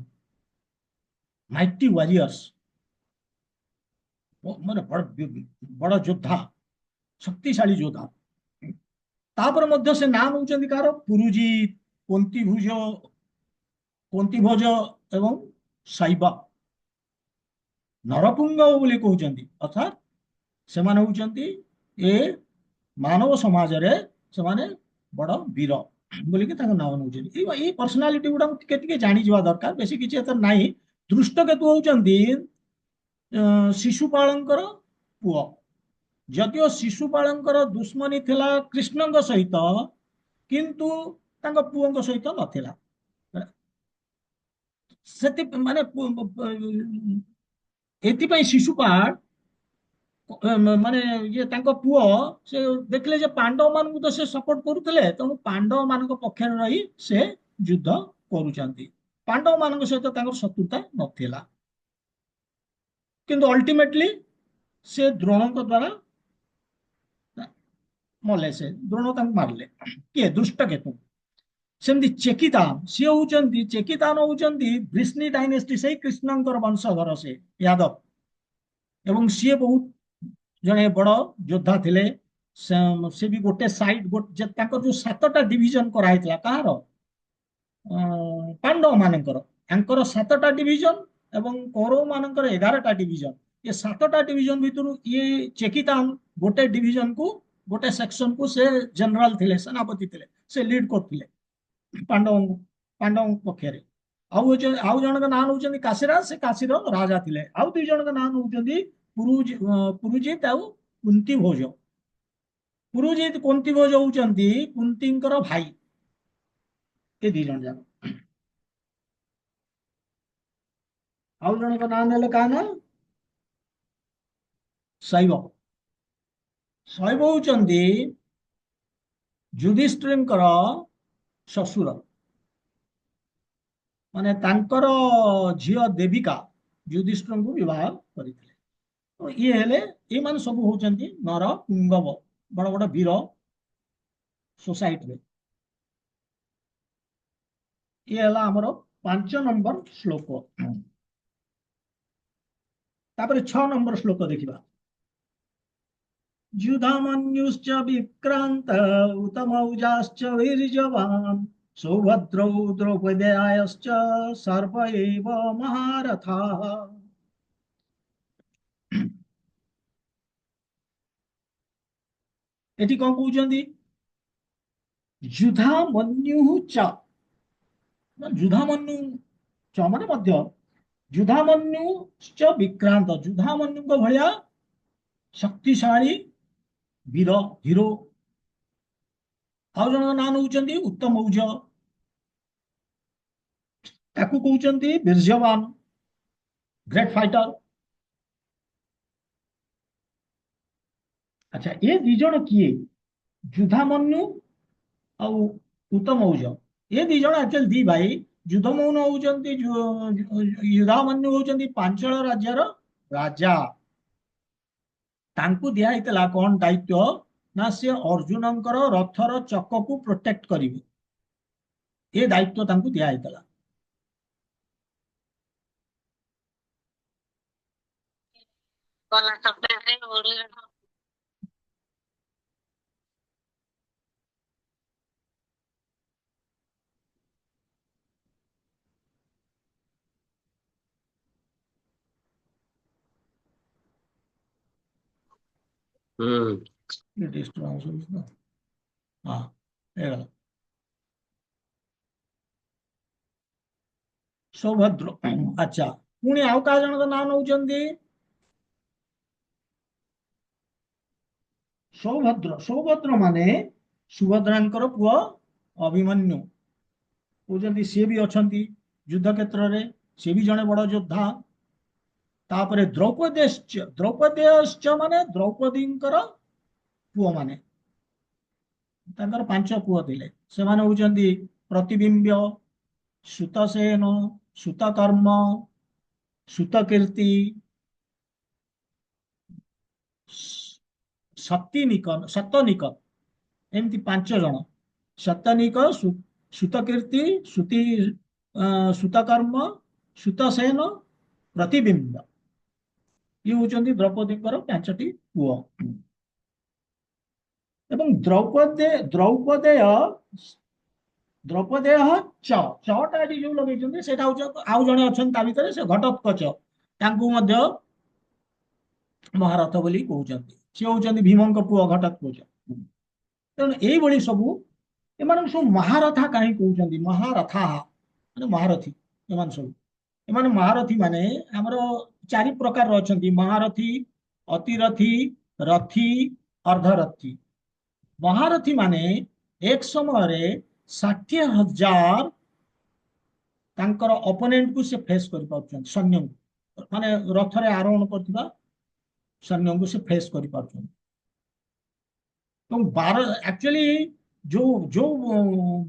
ମାଇଟି ୱାରିୟର୍ସ, ମାନେ ବଡ ଯୋଦ୍ଧା, ଶକ୍ତିଶାଳୀ ଯୋଦ୍ଧା। ତାପରେ ମଧ୍ୟ ସେ ନାଁ ନଉଛନ୍ତି କାହାର, ପୁରୁଜିତ, କୁନ୍ତିଭୋଜ ଏବଂ ଶୈବ। ନରପୁଙ୍ଗ ବୋଲି କହୁଛନ୍ତି, ଅର୍ଥାତ୍ ସେମାନେ ହଉଛନ୍ତି ଏ ମାନବ ସମାଜରେ ସେମାନେ ବଡ ବୀର ବୋଲିକି ତାଙ୍କ ନାମ ନେଉଛନ୍ତି। ଏଇ ପର୍ସନାଲିଟି ଗୁଡାକୁ ଟିକେ ଟିକେ ଜାଣିଯିବା ଦରକାର, ବେଶୀ କିଛି ଏତେ ନାହିଁ। ଦୃଷ୍ଟକେତୁ ହଉଛନ୍ତି ଶିଶୁପାଳଙ୍କର ପୁଅ। ଯଦିଓ ଶିଶୁପାଳଙ୍କର ଦୁଶ୍ମନୀ ଥିଲା କୃଷ୍ଣଙ୍କ ସହିତ, କିନ୍ତୁ ତାଙ୍କ ପୁଅଙ୍କ ସହିତ ନଥିଲା। ସେଥି ମାନେ ଏଥିପାଇଁ ଶିଶୁପାଳ ମାନେ ଇଏ ତାଙ୍କ ପୁଅ ସେ ଦେଖିଲେ ଯେ ପାଣ୍ଡବ ମାନଙ୍କୁ ତ ସେ ସପୋର୍ଟ କରୁଥିଲେ, ତେଣୁ ପାଣ୍ଡବ ମାନଙ୍କ ପକ୍ଷରେ ରହି ସେ ଯୁଦ୍ଧ କରୁଛନ୍ତି। ପାଣ୍ଡବ ମାନଙ୍କ ସହିତ ତାଙ୍କର ଶତ୍ରୁତା ନଥିଲା, କିନ୍ତୁ ଅଲ୍ଟିମେଟଲି ସେ ଦ୍ରୋଣଙ୍କ ଦ୍ଵାରା ମଲେ, ସେ ଦ୍ରୋଣ ତାଙ୍କୁ ମାରିଲେ। କିଏ, ଦୃଷ୍ଟକେତୁ। ସେମିତି ଚେକିତାନ, ସିଏ ହଉଛନ୍ତି, ଚେକିତାନ ହଉଛନ୍ତି ବ୍ରିଶ୍ନି ଡାଇନେଷ୍ଟି, ସେଇ କୃଷ୍ଣଙ୍କର ବଂଶଧର, ସେ ୟାଦବ। ଏବଂ ସିଏ ବହୁତ ଜଣେ ବଡ ଯୋଦ୍ଧା ଥିଲେ। ସେ ବି ଗୋଟେ ସାଇଡ, ତାଙ୍କର ଯୋଉ 7ଟା ଡିଭିଜନ କରାହେଇଥିଲା, କାହାର, ପାଣ୍ଡବ ମାନଙ୍କର, ତାଙ୍କର 7ଟା ଡିଭିଜନ ଏବଂ କୌରବ ମାନଙ୍କର 11ଟା ଡିଭିଜନ। ये 7टा डिवीजन भितर ये चेकितान गोटे डिवीजन को गोटे सेक्शन को से जनरल थिले सेनापति थिले से लीड करथिले पांडव पांडव पक्षरे आउ जनक नाम होउचंदी काशीराज से काशीर राजा थिले आउ दुई जनक नाम होउचंदी पुरुजित आउ कुंती भोज पुरुजित कुंती भोज होउचंदी कुंतींकर भाई ए दी जन जाक आउ जनक नाम नेले का ना शैव शैव होउचंदी युधिष्ठिरଙ୍କର ଶ୍ୱଶୁର माने तांकर झियो देविका युधिष्ठिरଙ୍କୁ विवाह କରିଥିଲେ तो ये हेले ये मान सब होउचंदी नर पुंगव बड़ बड़ वीर सोसाइटी रे ये हला हमर 5 नंबर श्लोक तापर 6 नंबर श्लोक देखिबा युधामन्युश्च विक्रांत उतमौजाश्च वीर्यवान् सौभद्रौ द्रौपद्याश्च सर्व एव महारथाः एठी कोन कहउचंदी युधामन्यु च युधामन्यु च माने मध्य युधामन्युश्च विक्रांत युधामन्युଙ୍କ भଳିଆ शक्तिशाली वीर हीरो आउ जन नाम होउचंदी उत्तम औज ताकू कहउचंदी वीर्यवान ग्रेट फाइटर अच्छा ये दी जन किए युधामन्यु आउ उत्तम औज ये दी जन एक्चुअली दी भाई युधामन्यु होउचंदी युधामन्यु होउचंदी पांचल राज्यर राजा तांकू दिया हितला कोन दायित्व ना से अर्जुनंकर रथर चक को प्रोटेक्ट करिवे ये दायित्व तांकू दिया हितला ये डिस्टर्बेंस होइछ ना हां एगला सौभद्र अच्छा पुणी आउ का जन नाम होउचंदी सौभद्र सौभद्र माने सुभद्रांकर पुओ अभिमन्यु होउचंदी से भी अछंती युद्ध क्षेत्र रे से भी जने बड़ योद्धा तापरे द्रौपदेश्च माने द्रौपदींकर पुओ माने तांकर 5 पुओ थिले से माने होउचंदी प्रतिबिंब सुतसेन सुतकर्म सुतकीर्ति सतनिक एमती 5 जन सतनिक सुतकीर्ति सुतकर्म सुतसेन प्रतिबिंब ये होउचंदी द्रौपदींकर 5टी पुओ एवं द्रौपदेय द्रौपदेय चटा जो लगे सेटा आउ जने अछन ता भितर से घटोत्कच तांकू मध्य महारथ बोली कहउचंदी से होउचंदी भीमंक पुओ घटोत्कच तेणु एई बळी सबु एमान सब महारथा काहे कहउचंदी महारथा माने महारथी एमान सब एमान महारथी माने हमर 4 प्रकार अछंती महारथी अतिरथी रथी अर्धरथी महारथी माने एक समय रे 60,000 तांकर ओपोनेंट को से फेस कर पाउछन सैन्य माने रथ रे आरोहण करथिबा सैन्य को से फेस कर पाउछन तो 12 एक्चुअली जो जो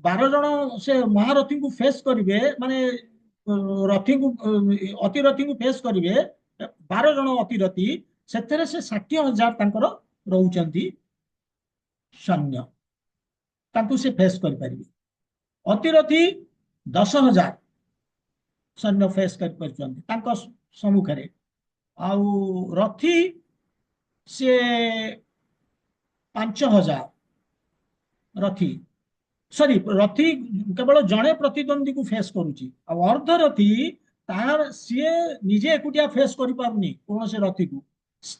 12 जन से महारथी को फेस करिवे माने रथी को अतिरथी को फेस करिवे 12 जन अतिरथी सेथरे से 60,000 तांकर रहउचंती सैन्य तांकू से फेस कर पारिबे अतिरथी 10,000 सैन्य फेस कर परचंती तांको सम्मुखरे आउ रथी से 5,000 रथी सॉरी रथी केवल जड़े प्रतिद्वंदी को फेस करुची आ अर्धरथी ତାର ସିଏ ନିଜେ ଏକୁଟିଆ ଫେସ୍ କରିପାରୁନି କୌଣସି ରଥିକୁ,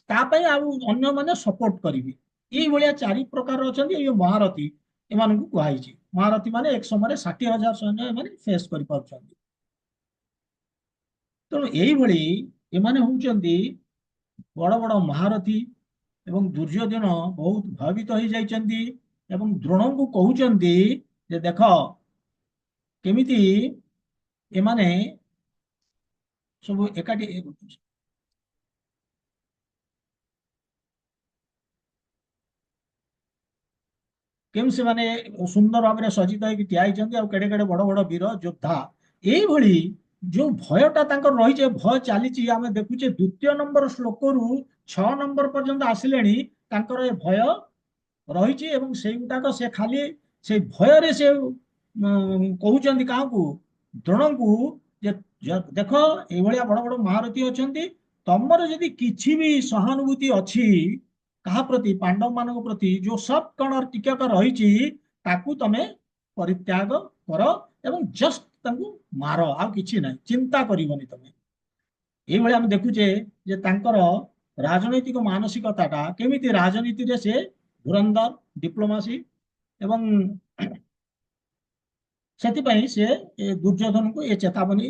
ତା ପାଇଁ ଆଉ ଅନ୍ୟମାନେ ସପୋର୍ଟ କରିବେ। ଏଇଭଳିଆ 4 ପ୍ରକାର ଅଛନ୍ତି ଏଇ ମହାରଥୀ, ଏମାନଙ୍କୁ କୁହାଯାଇଛି ମହାରଥୀ ମାନେ ଏକ ସମୟରେ 60,000 ସୈନ୍ୟ ଏମାନେ ଫେସ୍ କରିପାରୁଛନ୍ତି। ତେଣୁ ଏଇଭଳି ଏମାନେ ହଉଛନ୍ତି ବଡ ବଡ ମହାରଥୀ। ଏବଂ ଦୁର୍ଯ୍ୟୋଧନ ବହୁତ ଭୟଭୀତ ହେଇଯାଇଛନ୍ତି ଏବଂ ଦ୍ରୋଣଙ୍କୁ କହୁଛନ୍ତି ଯେ ଦେଖ କେମିତି ଏମାନେ ସବୁ ଏକାଠି, କେମିତି ସେମାନେ ସୁନ୍ଦର ଭାବରେ ସଜ୍ଜିତ ହେଇକି ଠିଆ ହେଇଛନ୍ତି ଆଉ କେଡେ କେଡେ ବଡ ବଡ ବୀର ଯୋଦ୍ଧା। ଏଇଭଳି ଯୋଉ ଭୟଟା ତାଙ୍କର ରହିଛି, ଭୟ ଚାଲିଛି, ଆମେ ଦେଖୁଛେ 2ୟ ନମ୍ବର ଶ୍ଲୋକରୁ 6 ନମ୍ବର ପର୍ଯ୍ୟନ୍ତ ଆସିଲେଣି ତାଙ୍କର ଏ ଭୟ ରହିଛି। ଏବଂ ସେଇଗୁଟାକ ସେ ଖାଲି ସେଇ ଭୟରେ ସେ କହୁଛନ୍ତି କାହାକୁ, ଦ୍ରୋଣଙ୍କୁ, ଯେ ଦେଖ ଏଇଭଳିଆ ବଡ ବଡ ମହାରଥୀ ଅଛନ୍ତି, ତମର ଯଦି କିଛି ବି ସହାନୁଭୂତି ଅଛି କାହା ପ୍ରତି, ପାଣ୍ଡବ ମାନଙ୍କ ପ୍ରତି, ଯୋଉ ସଫ୍ଟ କର୍ଣ୍ଣର ଟିକକ ରହିଛି ତାକୁ ତମେ ପରିତ୍ୟାଗ କର ଏବଂ ଜଷ୍ଟ ତାଙ୍କୁ ମାର, ଆଉ କିଛି ନାହିଁ, ଚିନ୍ତା କରିବନି ତମେ। ଏଇଭଳି ଆମେ ଦେଖୁଛେ ଯେ ତାଙ୍କର ରାଜନୈତିକ ମାନସିକତାଟା କେମିତି, ରାଜନୀତିରେ ସେ ଧୁରନ୍ଧର, ଡିପ୍ଲୋମାସି, ଏବଂ ସେଥିପାଇଁ ସେ ଦୁର୍ଯ୍ୟୋଧନକୁ ଏ ଚେତାବନୀ,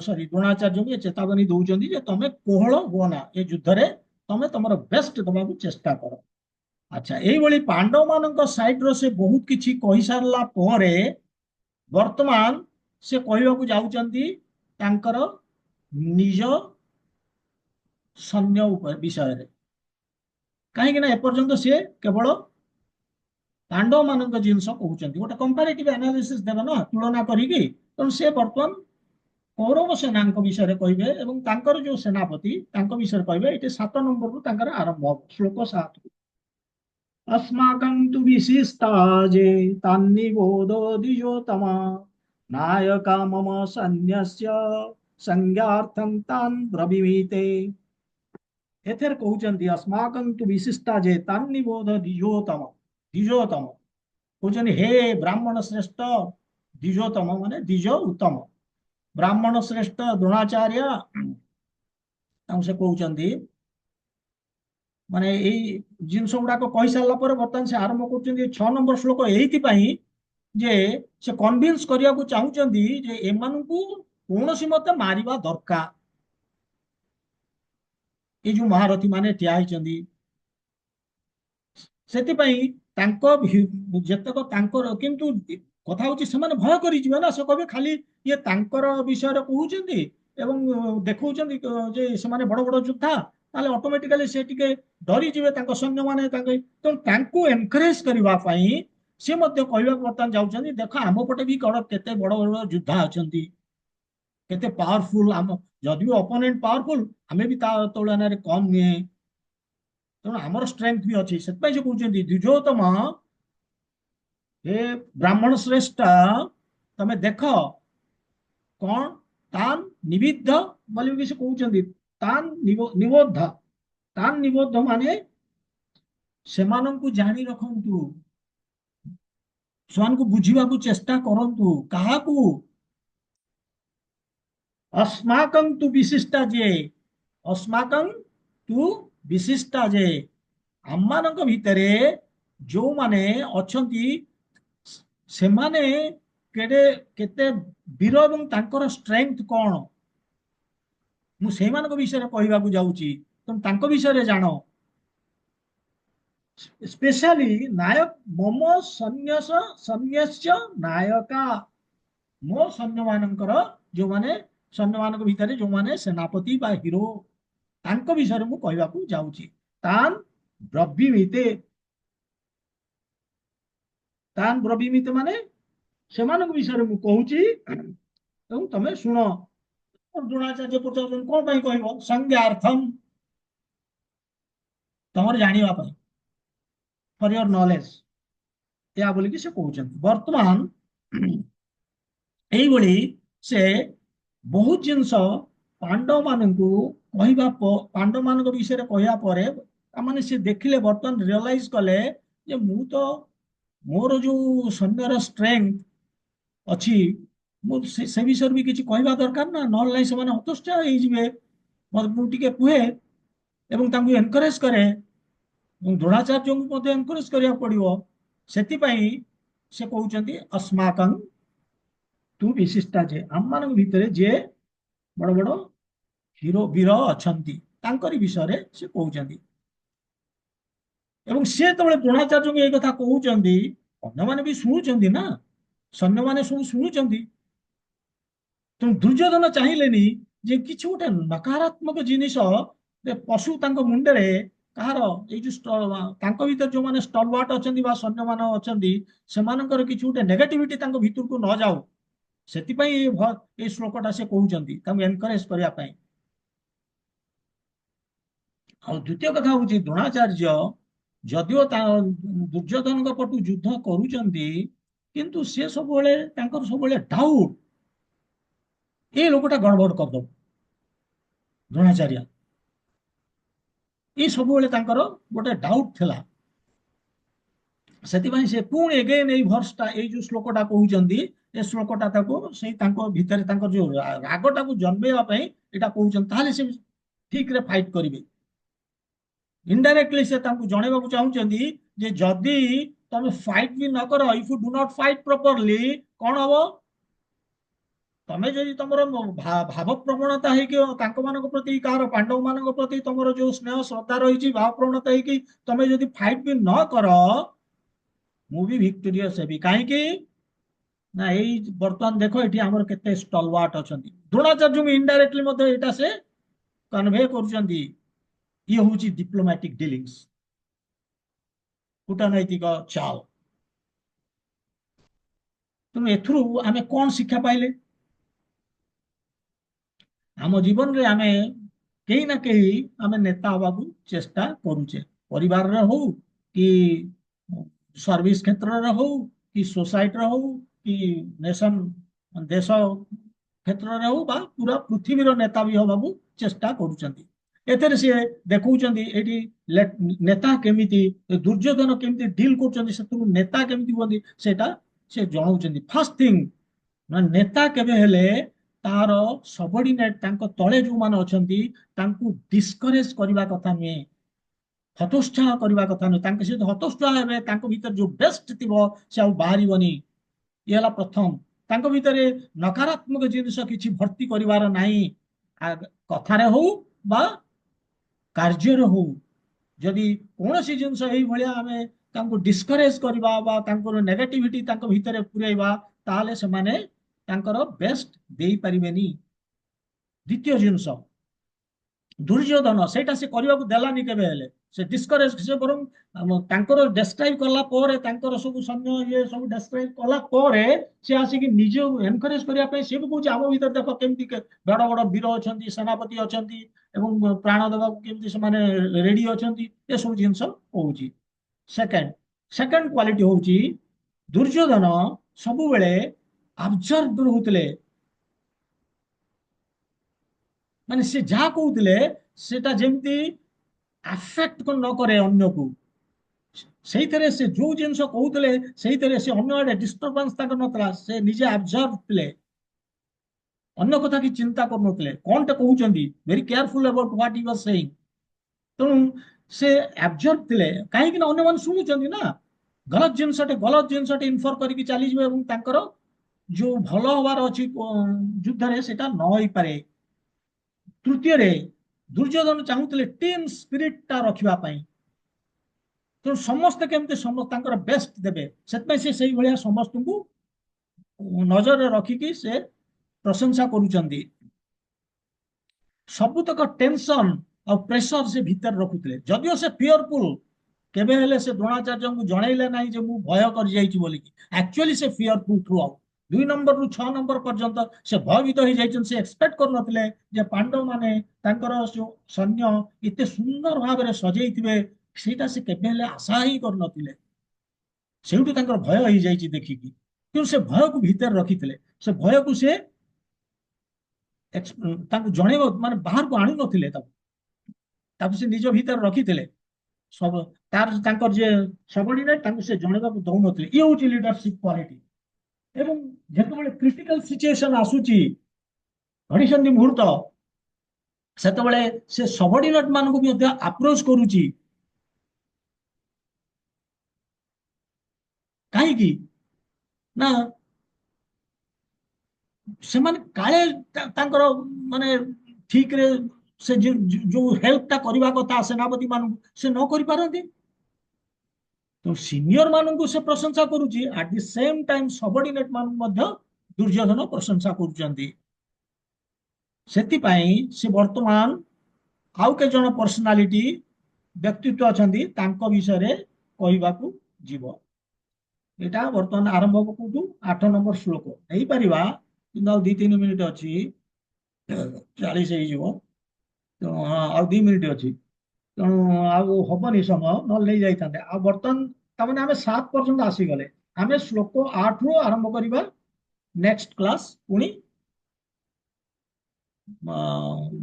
ସରି ଦ୍ରୋଣାଚାର୍ଯ୍ୟଙ୍କୁ ଏ ଚେତାବନୀ ଦଉଛନ୍ତି ଯେ ତମେ କୋହଳ ହୁଅ ନା ଏ ଯୁଦ୍ଧରେ, ତମେ ତମର ବେଷ୍ଟ ଦେବାକୁ ଚେଷ୍ଟା କର। ଆଚ୍ଛା, ଏଇଭଳି ପାଣ୍ଡବ ମାନଙ୍କ ସାଇଡର ସେ ବହୁତ କିଛି କହିସାରିଲା ପରେ ବର୍ତ୍ତମାନ ସେ କହିବାକୁ ଯାଉଛନ୍ତି ତାଙ୍କର ନିଜ ସୈନ୍ୟ ବିଷୟରେ। କାହିଁକି ନା ଏପର୍ଯ୍ୟନ୍ତ ସିଏ କେବଳ ପାଣ୍ଡବ ମାନଙ୍କ ଜିନିଷ କହୁଛନ୍ତି, ଗୋଟେ କମ୍ପାରେଟିଭ ଆନାଲିସିସ୍ ଦେବେ ନା, ତୁଳନା କରିକି। ତେଣୁ ସେ ବର୍ତ୍ତମାନ କୌରବ ସେନାଙ୍କ ବିଷୟରେ କହିବେ ଏବଂ ତାଙ୍କର ଯୋଉ ସେନାପତି ତାଙ୍କ ବିଷୟରେ କହିବେ। ଏଠି 7 ନମ୍ବରରୁ ତାଙ୍କର ଆରମ୍ଭ, ଶ୍ଲୋକ 7। अस्माकं तु विशिष्टा जे तान्निबोधो द्विजोतमा नायका मम सैन्यस्य संज्ञार्थं तान् ब्रवीमीते। ଏଥିରେ କହୁଛନ୍ତି अस्माकं तु विशिष्टा जे तान्निबोଧ द्विजोतମ, ଦ୍ୱିଜୋତ୍ତମ କହୁଛନ୍ତି ହେ ବ୍ରାହ୍ମଣ ଶ୍ରେଷ୍ଠ, ଦ୍ୱିଜୋତ୍ତମ ମାନେ ଦ୍ୱିଜ ଉତ୍ତମ, ବ୍ରାହ୍ମଣ ଶ୍ରେଷ୍ଠ ଦ୍ରୋଣାଚାର୍ଯ୍ୟ, ତାଙ୍କୁ ସେ କହୁଛନ୍ତି। ମାନେ ଏଇ ଜିନିଷ ଗୁଡାକ କହିସାରିଲା ପରେ ବର୍ତ୍ତମାନ ସେ ଆରମ୍ଭ କରୁଛନ୍ତି 6 ନମ୍ବର ଶ୍ଲୋକ, ଏଇଥିପାଇଁ ଯେ ସେ କନଭିନ୍ସ କରିବାକୁ ଚାହୁଁଛନ୍ତି ଯେ ଏମାନଙ୍କୁ କୌଣସି ମତେ ମାରିବା ଦରକାର। ଏଇ ଯୋଉ ମହାରଥୀ ମାନେ ଠିଆ ହେଇଛନ୍ତି, ସେଥିପାଇଁ ତାଙ୍କ ଯେତେକ ତାଙ୍କର, କିନ୍ତୁ କଥା ହଉଛି ସେମାନେ ଭୟ କରିଯିବେ ନା, ସେ କହିବେ ଖାଲି ଇଏ ତାଙ୍କର ବିଷୟରେ କହୁଛନ୍ତି ଏବଂ ଦେଖଉଛନ୍ତି ଯେ ସେମାନେ ବଡ ବଡ ଯୋଦ୍ଧା, ତାହେଲେ ଅଟୋମେଟିକାଲି ସେ ଟିକେ ଡରିଯିବେ ତାଙ୍କ ସୈନ୍ୟମାନେ ତାଙ୍କ। ତେଣୁ ତାଙ୍କୁ ଏନକରେଜ କରିବା ପାଇଁ ସେ ମଧ୍ୟ କହିବାକୁ ବର୍ତ୍ତମାନ ଯାଉଛନ୍ତି ଦେଖ ଆମ ପଟେ ବି କେତେ ବଡ ବଡ ଯୋଦ୍ଧା ଅଛନ୍ତି, କେତେ ପାୱାରଫୁଲ, ଆମ ଯଦିଓ ଅପୋନେଣ୍ଟ ପାୱାରଫୁଲ ଆମେ ବି ତା ତୁଳନାରେ କମ ନୁହେଁ, ତେଣୁ ଆମର ଷ୍ଟ୍ରେଂଥ ବି ଅଛି। ସେଥିପାଇଁ ସେ କହୁଛନ୍ତି ଦ୍ୱିଜୋତ୍ତମ, ହେ ବ୍ରାହ୍ମଣ ଶ୍ରେଷ୍ଠ, ତମେ ଦେଖ କଣ ତାନ୍ ନିବିଦ୍ଧ ବୋଲି ବି ସେ କହୁଛନ୍ତି। ତାନ୍ ନିବୋଧ, ତାନ୍ ନିବୋଧ ମାନେ ସେମାନଙ୍କୁ ଜାଣି ରଖନ୍ତୁ, ସେମାନଙ୍କୁ ବୁଝିବାକୁ ଚେଷ୍ଟା କରନ୍ତୁ। କାହାକୁ? अस्माकं तु विशिष्टा ଯେ, अस्माकं ତୁ ବିଶିଷ୍ଟା ଯେ, ଆମମାନଙ୍କ ଭିତରେ ଯୋଉମାନେ ଅଛନ୍ତି ସେମାନେ କେଡେ କେତେ ବୀର ଏବଂ ତାଙ୍କର ଷ୍ଟ୍ରେଂଥ କଣ, ମୁଁ ସେଇମାନଙ୍କ ବିଷୟରେ କହିବାକୁ ଯାଉଛି, ତେଣୁ ତାଙ୍କ ବିଷୟରେ ଜାଣ। ସ୍ପେଶାଲି ନାୟକ ମମ ସୈନ୍ୟସ୍ୟ ନାୟକା, ମୋ ସୈନ୍ୟ ମାନଙ୍କର, ଯୋଉମାନେ ସୈନ୍ୟ ମାନଙ୍କ ଭିତରେ ଯୋଉମାନେ ସେନାପତି ବା ହିରୋ, ତାଙ୍କ ବିଷୟରେ ମୁଁ କହିବାକୁ ଯାଉଛି। ତାନ୍ ବ୍ରବୀମିତେ, ତାନ୍ ବ୍ରବୀମିତେ ମାନେ ସେମାନଙ୍କ ବିଷୟରେ ମୁଁ କହୁଛି ଏବଂ ତମେ ଶୁଣ। ଦ୍ରୋଣାଚାର୍ଯ୍ୟ ପଚାରୁଛନ୍ତି କଣ ପାଇଁ କହିବ, ସଂଜ୍ଞାର୍ଥମ, ତମର ଜାଣିବା ପାଇଁ, ଫର ୟୋର ନଲେଜ, ଏହା ବୋଲିକି ସେ କହୁଛନ୍ତି। ବର୍ତ୍ତମାନ ଏଇଭଳି ସେ ବହୁତ ଜିନିଷ ପାଣ୍ଡବ ମାନଙ୍କୁ କହିବା, ପାଣ୍ଡବ ମାନଙ୍କ ବିଷୟରେ କହିବା ପରେ ତାମାନେ ସେ ଦେଖିଲେ, ବର୍ତ୍ତମାନ ରିଅଲାଇଜ କଲେ ଯେ ମୁଁ ତ, ମୋର ଯୋଉ ସୈନ୍ୟର ଷ୍ଟ୍ରେଂଥ ଅଛି ମୁଁ ସେ ବିଷୟରେ ବି କିଛି କହିବା ଦରକାର ନା, ନହେଲେ ନାହିଁ ସେମାନେ ହତୋତ୍ସାହ ହେଇଯିବେ। ମୁଁ ଟିକେ କୁହେ ଏବଂ ତାଙ୍କୁ ଏନକରେଜ କରେ ଏବଂ ଦ୍ରୋଣାଚାର୍ଯ୍ୟଙ୍କୁ ମଧ୍ୟ ଏନକରେଜ କରିବାକୁ ପଡିବ। ସେଥିପାଇଁ ସେ କହୁଛନ୍ତି ଅସ୍ମାକଂ ତୁ ବିଶିଷ୍ଟା, ଯେ ଆମମାନଙ୍କ ଭିତରେ ଯିଏ ବଡ ବଡ ହିରୋ ବୀର ଅଛନ୍ତି ତାଙ୍କରି ବିଷୟରେ ସେ କହୁଛନ୍ତି। ଏବଂ ସେ ଯେତେବେଳେ ଦ୍ରୋଣାଚାର୍ଯ୍ୟଙ୍କୁ ଏଇ କଥା କହୁଛନ୍ତି, ଅନ୍ୟମାନେ ବି ଶୁଣୁଛନ୍ତି ନା, ସୈନ୍ୟମାନେ ସବୁ ଶୁଣୁଛନ୍ତି। ତେଣୁ ଦୁର୍ଯ୍ୟୋଧନ ଚାହିଁଲେନି ଯେ କିଛି ଗୋଟେ ନକାରାତ୍ମକ ଜିନିଷ ପଶୁ ତାଙ୍କ ମୁଣ୍ଡରେ, କାହାର ଏଇ ଯୋଉ ତାଙ୍କ ଭିତରେ ଯୋଉମାନେ ଷ୍ଟଲୱାର୍ଟ ଅଛନ୍ତି ବା ସୈନ୍ୟମାନେ ଅଛନ୍ତି, ସେମାନଙ୍କର କିଛି ଗୋଟେ ନେଗେଟିଭିଟି ତାଙ୍କ ଭିତରକୁ ନ ଯାଉ, ସେଥିପାଇଁ ଏଇ ଶ୍ଲୋକଟା ସେ କହୁଛନ୍ତି ତାଙ୍କୁ ଏନକରେଜ କରିବା ପାଇଁ। ଆଉ ଦ୍ୱିତୀୟ କଥା ହଉଛି ଦ୍ରୋଣାଚାର୍ଯ୍ୟ ଯଦିଓ ଦୁର୍ଯ୍ୟୋଧନଙ୍କ ପଟୁ ଯୁଦ୍ଧ କରୁଛନ୍ତି, କିନ୍ତୁ ସେ ସବୁବେଳେ ତାଙ୍କର ସବୁବେଳେ ଡାଉଟ, ଏ ଲୋକଟା ଗଡବଡ କରିଦବ ଦ୍ରୋଣାଚାର୍ଯ୍ୟ, ଏ ସବୁବେଳେ ତାଙ୍କର ଗୋଟେ ଡାଉଟ ଥିଲା। ସେଥିପାଇଁ ସେ ପୁଣି ଏଗେନ୍ ଏଇ ଭର୍ସଟା, ଏଇ ଯୋଉ ଶ୍ଲୋକଟା କହୁଛନ୍ତି, ଏ ଶ୍ଲୋକଟା ତାକୁ ସେଇ ତାଙ୍କ ଭିତରେ ତାଙ୍କର ଯୋଉ ରାଗଟାକୁ ଜନ୍ମେଇବା ପାଇଁ ଏଇଟା କହୁଛନ୍ତି, ତାହେଲେ ସେ ଠିକରେ ଫାଇଟ୍ କରିବେ। ଇନଡାଇରେକ୍ଟଲି ସେ ତାଙ୍କୁ ଜଣେଇବାକୁ ଚାହୁଁଛନ୍ତି ଯେ ଯଦି ତମେ ଫାଇଟ୍ ବି ନ କର, if you do not fight properly, କଣ ହବ? ତମେ ଯଦି ତମର ଭାବ ପ୍ରବଣତା ହେଇକି ତାଙ୍କ ମାନଙ୍କ ପ୍ରତି, କାହାର ପାଣ୍ଡବ ମାନଙ୍କ ପ୍ରତି ତମର ଯୋଉ ସ୍ନେହ ଶ୍ରଦ୍ଧା ରହିଛି, ଭାବ ପ୍ରବଣତା ହେଇକି ତମେ ଯଦି ଫାଇଟ୍ ବି ନ କର, ମୁଁ ବି ଭିକ୍ଟୋରିୟସ୍ ହେବି। କାହିଁକି ନା ଏଇ ବର୍ତ୍ତମାନ ଦେଖ ଏଠି ଆମର କେତେ ଷ୍ଟଲୱାର୍ଟ ଅଛନ୍ତି। ଦ୍ରୋଣାଚାର୍ଯ୍ୟଙ୍କୁ ଇନଡାଇରେକ୍ଟଲି ମଧ୍ୟ ଏଇଟା ସେ କନଭେ କରୁଛନ୍ତି। ଇଏ ହଉଛି ଡିପ୍ଲୋମାଟିକ ଡିଲିଂସ୍, କୂଟନୈତିକ ଚାଲ। ତେଣୁ ଏଥିରୁ ଆମେ କଣ ଶିକ୍ଷା ପାଇଲେ? ଆମ ଜୀବନରେ ଆମେ କେହି ନା କେହି ଆମେ ନେତା ହବାକୁ ଚେଷ୍ଟା କରୁଛେ। ପରିବାରରେ ହଉ କି ସର୍ଭିସ କ୍ଷେତ୍ରରେ ହଉ କି ସୋସାଇଟିରେ ହଉ କି ନେସନ ଦେଶ କ୍ଷେତ୍ରରେ ହଉ ବା ପୁରା ପୃଥିବୀର ନେତା ବି ହବାକୁ ଚେଷ୍ଟା କରୁଛନ୍ତି। ଏଥିରେ ସିଏ ଦେଖଉଛନ୍ତି ଏଠି ନେତା କେମିତି, ଦୁର୍ଯ୍ୟୋଧନ କେମିତି ଡିଲ୍ କରୁଛନ୍ତି, ସେଥିରୁ ନେତା କେମିତି ହୁଅନ୍ତି ସେଟା ସେ ଜଣାଉଛନ୍ତି। ଫାର୍ଷ୍ଟ ଥିଙ୍ଗ, ନେତା କେବେ ହେଲେ ତାର ସବଅର୍ଡିନେଟ, ତାଙ୍କ ତଳେ ଯୋଉମାନେ ଅଛନ୍ତି ତାଙ୍କୁ ଡିସ୍କରେଜ କରିବା କଥା ନୁହେଁ, ହତୋତ୍ସାହ କରିବା କଥା ନୁହେଁ। ତାଙ୍କ ସହିତ ହତୋତ୍ସାହ ହେବେ, ତାଙ୍କ ଭିତରେ ଯୋଉ ବେଷ୍ଟ ଥିବ ସେ ଆଉ ବାହାରିବନି। ଇଏ ହେଲା ପ୍ରଥମ। ତାଙ୍କ ଭିତରେ ନକାରାତ୍ମକ ଜିନିଷ କିଛି ଭର୍ତ୍ତି କରିବାର ନାହିଁ, କଥାରେ ହଉ ବା କାର୍ଯ୍ୟରେ ହଉ। ଯଦି କୌଣସି ଜିନିଷ ଏଇଭଳିଆ ଆମେ ତାଙ୍କୁ ଡିସ୍କରେଜ କରିବା ବା ତାଙ୍କର ନେଗେଟିଭିଟି ତାଙ୍କ ଭିତରେ ପୁରେଇବା, ତାହେଲେ ସେମାନେ ତାଙ୍କର ବେଷ୍ଟ ଦେଇପାରିବେନି। ଦ୍ୱିତୀୟ ଜିନିଷ, ଦୁର୍ଯ୍ୟୋଧନ ସେଇଟା ସେ କରିବାକୁ ଦେଲାନି କେବେ ହେଲେ। ସେ ଡିସ୍କରେଜ, ସେ ବରଂ ତାଙ୍କର ଡେସ୍କ୍ରାଇବ କଲା ପରେ, ତାଙ୍କର ସବୁ ସୈନ୍ୟ ଇଏ ସବୁ ଡେସ୍କ୍ରାଇବ କଲା ପରେ ସେ ଆସିକି ନିଜ ଏନକରେଜ କରିବା ପାଇଁ ସେ ବି କହୁଛି ଆମ ଭିତରେ ଦେଖ କେମିତି ବଡ ବଡ ବୀର ଅଛନ୍ତି, ସେନାପତି ଅଛନ୍ତି ଏବଂ ପ୍ରାଣ ଦେବାକୁ କେମିତି ସେମାନେ ରେଡି ଅଛନ୍ତି, ଏସବୁ ଜିନିଷ କହୁଛି। ସେକେଣ୍ଡ ସେକେଣ୍ଡ କ୍ୱାଲିଟି ହଉଛି ଦୁର୍ଯ୍ୟୋଧନ ସବୁବେଳେ ଆବଜର୍ଭ ରହୁଥିଲେ। ମାନେ ସେ ଯାହା କହୁଥିଲେ ସେଟା ଯେମିତି ଆଫେକ୍ଟ ନ କରେ ଅନ୍ୟକୁ, ସେଇଥିରେ ସେ ଯୋଉ ଜିନିଷ କହୁଥିଲେ ସେଇଥିରେ ସେ ଅନ୍ୟ ଆଡେ ଡିଷ୍ଟର୍ବାନ୍ସ ତାଙ୍କର ନଥିଲା। ସେ ନିଜେ ଆବଜର୍ଭ ଥିଲେ, ଅନ୍ୟ କଥା କିଛି ଚିନ୍ତା କରୁନଥିଲେ। କଣଟେ କହୁଛନ୍ତି, very careful about what Hi was ସେଇଂ। ତେଣୁ ସେ ଆବଜର୍ଭ ଥିଲେ, କାହିଁକି ନା ଅନ୍ୟମାନେ ଶୁଣୁଛନ୍ତି ନା। ଗଲତ ଜିନିଷଟେ ଇନଫର କରିକି ଚାଲିଯିବେ ଏବଂ ତାଙ୍କର ଯୋଉ ଭଲ ହବାର ଅଛି ଯୁଦ୍ଧରେ ସେଟା ନ ହେଇପାରେ। ତୃତୀୟରେ, ଦୁର୍ଯ୍ୟୋଧନ ଚାହୁଁଥିଲେ ଟିମ୍ ସ୍ପିରିଟ ଟା ରଖିବା ପାଇଁ। ତେଣୁ ସମସ୍ତେ କେମିତି ତାଙ୍କର ବେଷ୍ଟ ଦେବେ, ସେଥିପାଇଁ ସେ ସେଇଭଳିଆ ସମସ୍ତଙ୍କୁ ନଜରରେ ରଖିକି ସେ ପ୍ରଶଂସା କରୁଛନ୍ତି। ସବୁତକ ଟେନସନ ଆଉ ପ୍ରେସର ସେ ଭିତରେ ରଖୁଥିଲେ। ଯଦିଓ ସେ ଫିୟରଫୁଲ, କେବେ ହେଲେ ସେ ଦ୍ରୋଣାଚାର୍ଯ୍ୟଙ୍କୁ ଜଣେଇଲେ ନାହିଁ ଯେ ମୁଁ ଭୟ କରିଯାଇଛି ବୋଲିକି। ଆକ୍ଚୁଆଲି ସେ ଫିୟରଫୁଲ ଥ୍ରୁ ଆଉଟ୍, 2 ନମ୍ବରରୁ 6 ନମ୍ବର ପର୍ଯ୍ୟନ୍ତ ସେ ଭୟଭୀତ ହେଇଯାଇଛନ୍ତି। ସେ ଏକ୍ସପେକ୍ଟ କରୁନଥିଲେ ଯେ ପାଣ୍ଡବ ମାନେ ତାଙ୍କର ଯୋଉ ସୈନ୍ୟ ଏତେ ସୁନ୍ଦର ଭାବରେ ସଜେଇଥିବେ, ସେଇଟା ସେ କେବେ ହେଲେ ଆଶା ହିଁ କରୁନଥିଲେ। ସେଇଠୁ ତାଙ୍କର ଭୟ ହେଇଯାଇଛି ଦେଖିକି। କିନ୍ତୁ ସେ ଭୟକୁ ଭିତରେ ରଖିଥିଲେ, ସେ ଭୟକୁ ସେ ତାଙ୍କୁ ଜଣେଇବ ମାନେ ବାହାରକୁ ଆଣୁ ନଥିଲେ, ତାକୁ ତାକୁ ସେ ନିଜ ଭିତରେ ରଖିଥିଲେ। ସବୁ ତାଙ୍କର ଯିଏ ସବଅର୍ଡିନେଟ ତାଙ୍କୁ ସେ ଜଣେଇବାକୁ ଦଉନଥିଲେ। ଇଏ ହଉଛି ଲିଡରସିପ କ୍ୱାଲିଟି। ଏବଂ ଯେତେବେଳେ କ୍ରିଟିକାଲ ସିଚୁଏସନ ଆସୁଛି, ଘଡ଼ିସନ୍ଧି ମୁହୂର୍ତ୍ତ, ସେତେବେଳେ ସେ ସବଅର୍ଡିନେଟ ମାନଙ୍କୁ ମଧ୍ୟ ଆପ୍ରୋଚ କରୁଛି। କାହିଁକି ନା ସେମାନେ କାଳେ ତାଙ୍କର ମାନେ ଠିକରେ ସେ ଯୋଉ ହେଲ୍ପଟା କରିବା କଥା ସେନାପତି ମାନଙ୍କୁ ସେ ନ କରିପାରନ୍ତି। ତ ସିନିୟର ମାନଙ୍କୁ ସେ ପ୍ରଶଂସା କରୁଛି, ଆଟ ଦି ସେମ ଟାଇମ ସବଅର୍ଡିନେଟ ମାନଙ୍କୁ ମଧ୍ୟ ଦୁର୍ଯ୍ୟୋଧନ ପ୍ରଶଂସା କରୁଛନ୍ତି। ସେଥିପାଇଁ ସେ ବର୍ତ୍ତମାନ ଆଉ କେତେ ଜଣ ପର୍ସନାଲିଟି ବ୍ୟକ୍ତିତ୍ୱ ଅଛନ୍ତି ତାଙ୍କ ବିଷୟରେ କହିବାକୁ ଯିବ। ଏଇଟା ବର୍ତ୍ତମାନ ଆରମ୍ଭ ହବ କୋଉଠୁ? 8 ନମ୍ବର ଶ୍ଲୋକ ହେଇପାରିବା, କିନ୍ତୁ ଆଉ 2-3 ମିନିଟ ଅଛି, 40 ହେଇଯିବ। ତେଣୁ ଆଉ 2 ମିନିଟ ଅଛି, ତେଣୁ ଆଉ ହବନି ସମୟ, ନହେଲେ ନେଇ ଯାଇଥାନ୍ତେ। ଆଉ ବର୍ତ୍ତମାନ ତାମାନେ ଆମେ 7 ପର୍ଯ୍ୟନ୍ତ ଆସିଗଲେ। ଆମେ ଶ୍ଲୋକ 8ରୁ ଆରମ୍ଭ କରିବା ନେକ୍ସଟ କ୍ଲାସ, ପୁଣି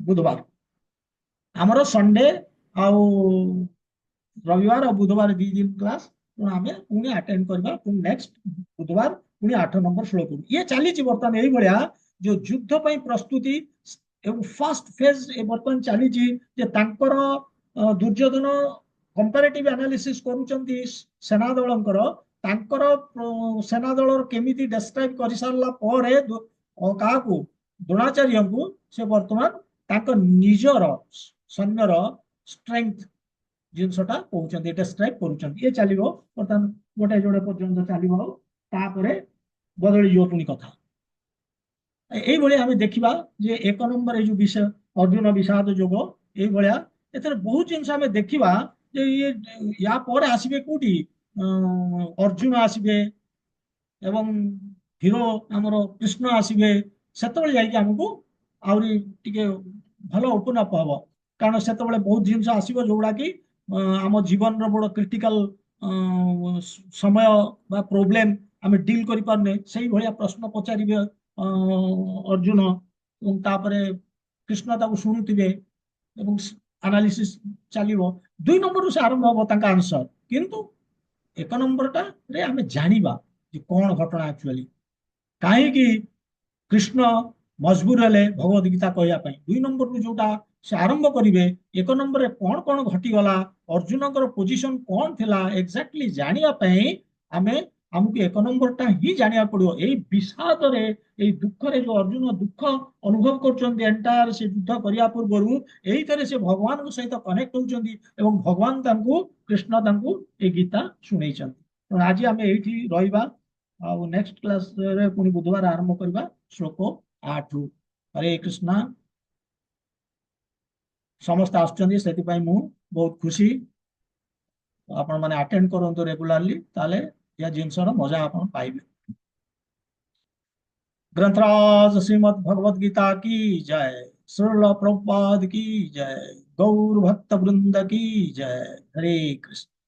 ବୁଧବାର। ଆମର ସଣ୍ଡେ ଆଉ ରବିବାର ଆଉ ବୁଧବାର 2 ଦିନ କ୍ଲାସ, ତେଣୁ ଆମେ ପୁଣି ଆଟେଣ୍ଡ କରିବା ପୁଣି ନେକ୍ସଟ ବୁଧବାର, ପୁଣି 8 ନମ୍ବର ଶ୍ଲୋକ। ଇଏ ଚାଲିଛି ବର୍ତ୍ତମାନ ଏଇଭଳିଆ ଯୋଉ ଯୁଦ୍ଧ ପାଇଁ ପ୍ରସ୍ତୁତି। ଏବଂ ଫାର୍ଷ୍ଟ ଫେଜ ବର୍ତ୍ତମାନ ଚାଲିଛି ଯେ ତାଙ୍କର ଦୁର୍ଯ୍ୟୋଧନ କମ୍ପାରେଟିଭ ଆନାଲିସିସ୍ କରୁଛନ୍ତି ସେନା ଦଳଙ୍କର। ତାଙ୍କର ସେନା ଦଳର କେମିତି ଡେସ୍କ୍ରାଇବ କରିସାରିଲା ପରେ କାହାକୁ? ଦ୍ରୋଣାଚାର୍ଯ୍ୟଙ୍କୁ ସେ ବର୍ତ୍ତମାନ ତାଙ୍କ ନିଜର ସୈନ୍ୟର ଷ୍ଟ୍ରେଂଥ ଜିନିଷଟା କହୁଛନ୍ତି, ଡେସ୍କ୍ରାଇବ କରୁଛନ୍ତି। ଇଏ ଚାଲିବ ବର୍ତ୍ତମାନ ଗୋଟେ ଯୋଡ଼େ ପର୍ଯ୍ୟନ୍ତ ଚାଲିବ, ଆଉ ତାପରେ ବଦଳିଯିବ ପୁଣି କଥା। এইଭଳି ଆମେ ଦେଖିବା ଯେ 1 ନମ୍ବର ଏଇ ଯୋଉ ବିଷୟ ଅର୍ଜୁନ ବିଷାଦ ଯୋଗ, ଏଇଭଳିଆ ଏଥିରେ ବହୁତ ଜିନିଷ ଆମେ ଦେଖିବା ଯେ ଇଏ ୟା ପରେ ଆସିବେ କୋଉଠି? ଅର୍ଜୁନ ଆସିବେ ଏବଂ ହିରୋ ଆମର କୃଷ୍ଣ ଆସିବେ। ସେତେବେଳେ ଯାଇକି ଆମକୁ ଆହୁରି ଟିକେ ଭଲ ଓପନ ଅପ୍ ହବ, କାରଣ ସେତେବେଳେ ବହୁତ ଜିନିଷ ଆସିବ ଯୋଉଗୁଡା କି ଆମ ଜୀବନର ବଡ କ୍ରିଟିକାଲ ସମୟ ବା ପ୍ରୋବ୍ଲେମ ଆମେ ଡିଲ୍ କରିପାରୁନେ, ସେଇଭଳିଆ ପ୍ରଶ୍ନ ପଚାରିବେ ଅର୍ଜୁନ, ଏବଂ ତାପରେ କୃଷ୍ଣ ତାକୁ ଶୁଣୁଥିବେ ଏବଂ ଆନାଲିସିସ୍ ଚାଲିବ। 2 ନମ୍ବରରୁ ସେ ଆରମ୍ଭ ହବ ତାଙ୍କ ଆନ୍ସର, କିନ୍ତୁ 1 ନମ୍ବରଟାରେ ଆମେ ଜାଣିବା ଯେ କଣ ଘଟଣା ଆକ୍ଚୁଆଲି, କାହିଁକି କୃଷ୍ଣ ମଜବୁର ହେଲେ ଭଗବତ ଗୀତା କହିବା ପାଇଁ। 2 ନମ୍ବରରୁ ଯୋଉଟା ସେ ଆରମ୍ଭ କରିବେ, 1 ନମ୍ବରରେ କଣ କଣ ଘଟିଗଲା, ଅର୍ଜୁନଙ୍କର ପୋଜିସନ କଣ ଥିଲା ଏକ୍ଜାକ୍ଟଲି ଜାଣିବା ପାଇଁ ଆମେ ଆମକୁ 1 ନମ୍ବରଟା ହିଁ ଜାଣିବାକୁ ପଡିବ। ଏଇ ବିଷାଦରେ, ଏଇ ଦୁଃଖରେ ଯୋଉ ଅର୍ଜୁନ ଦୁଃଖ ଅନୁଭବ କରୁଛନ୍ତି ଏଣ୍ଟାୟାର ସେ ଯୁଦ୍ଧ କରିବା ପୂର୍ବରୁ, ଏଇଥିରେ ସେ ଭଗବାନଙ୍କ ସହିତ କନେକ୍ଟ ହଉଛନ୍ତି ଏବଂ ଭଗବାନ ତାଙ୍କୁ, କୃଷ୍ଣ ତାଙ୍କୁ ଏଇ ଗୀତା ଶୁଣେଇଛନ୍ତି। ତେଣୁ ଆଜି ଆମେ ଏଇଠି ରହିବା, ଆଉ ନେକ୍ସଟ କ୍ଲାସରେ ପୁଣି ବୁଧବାର ଆରମ୍ଭ କରିବା ଶ୍ଲୋକ 8ରୁ। ହରେ କୃଷ୍ଣ। ସମସ୍ତେ ଆସୁଛନ୍ତି, ସେଥିପାଇଁ ମୁଁ ବହୁତ ଖୁସି। ଆପଣ ମାନେ ଆଟେଣ୍ଡ କରନ୍ତୁ ରେଗୁଲାରଲି, ତାହେଲେ ଏ ଜିନିଷର ମଜା ଆପଣ ପାଇବେ। ग्रंथराज श्रीमद् भगवद गीता की जय। श्रील प्रभुपाद की जय। गौर भक्त वृंद की जय। हरे कृष्ण।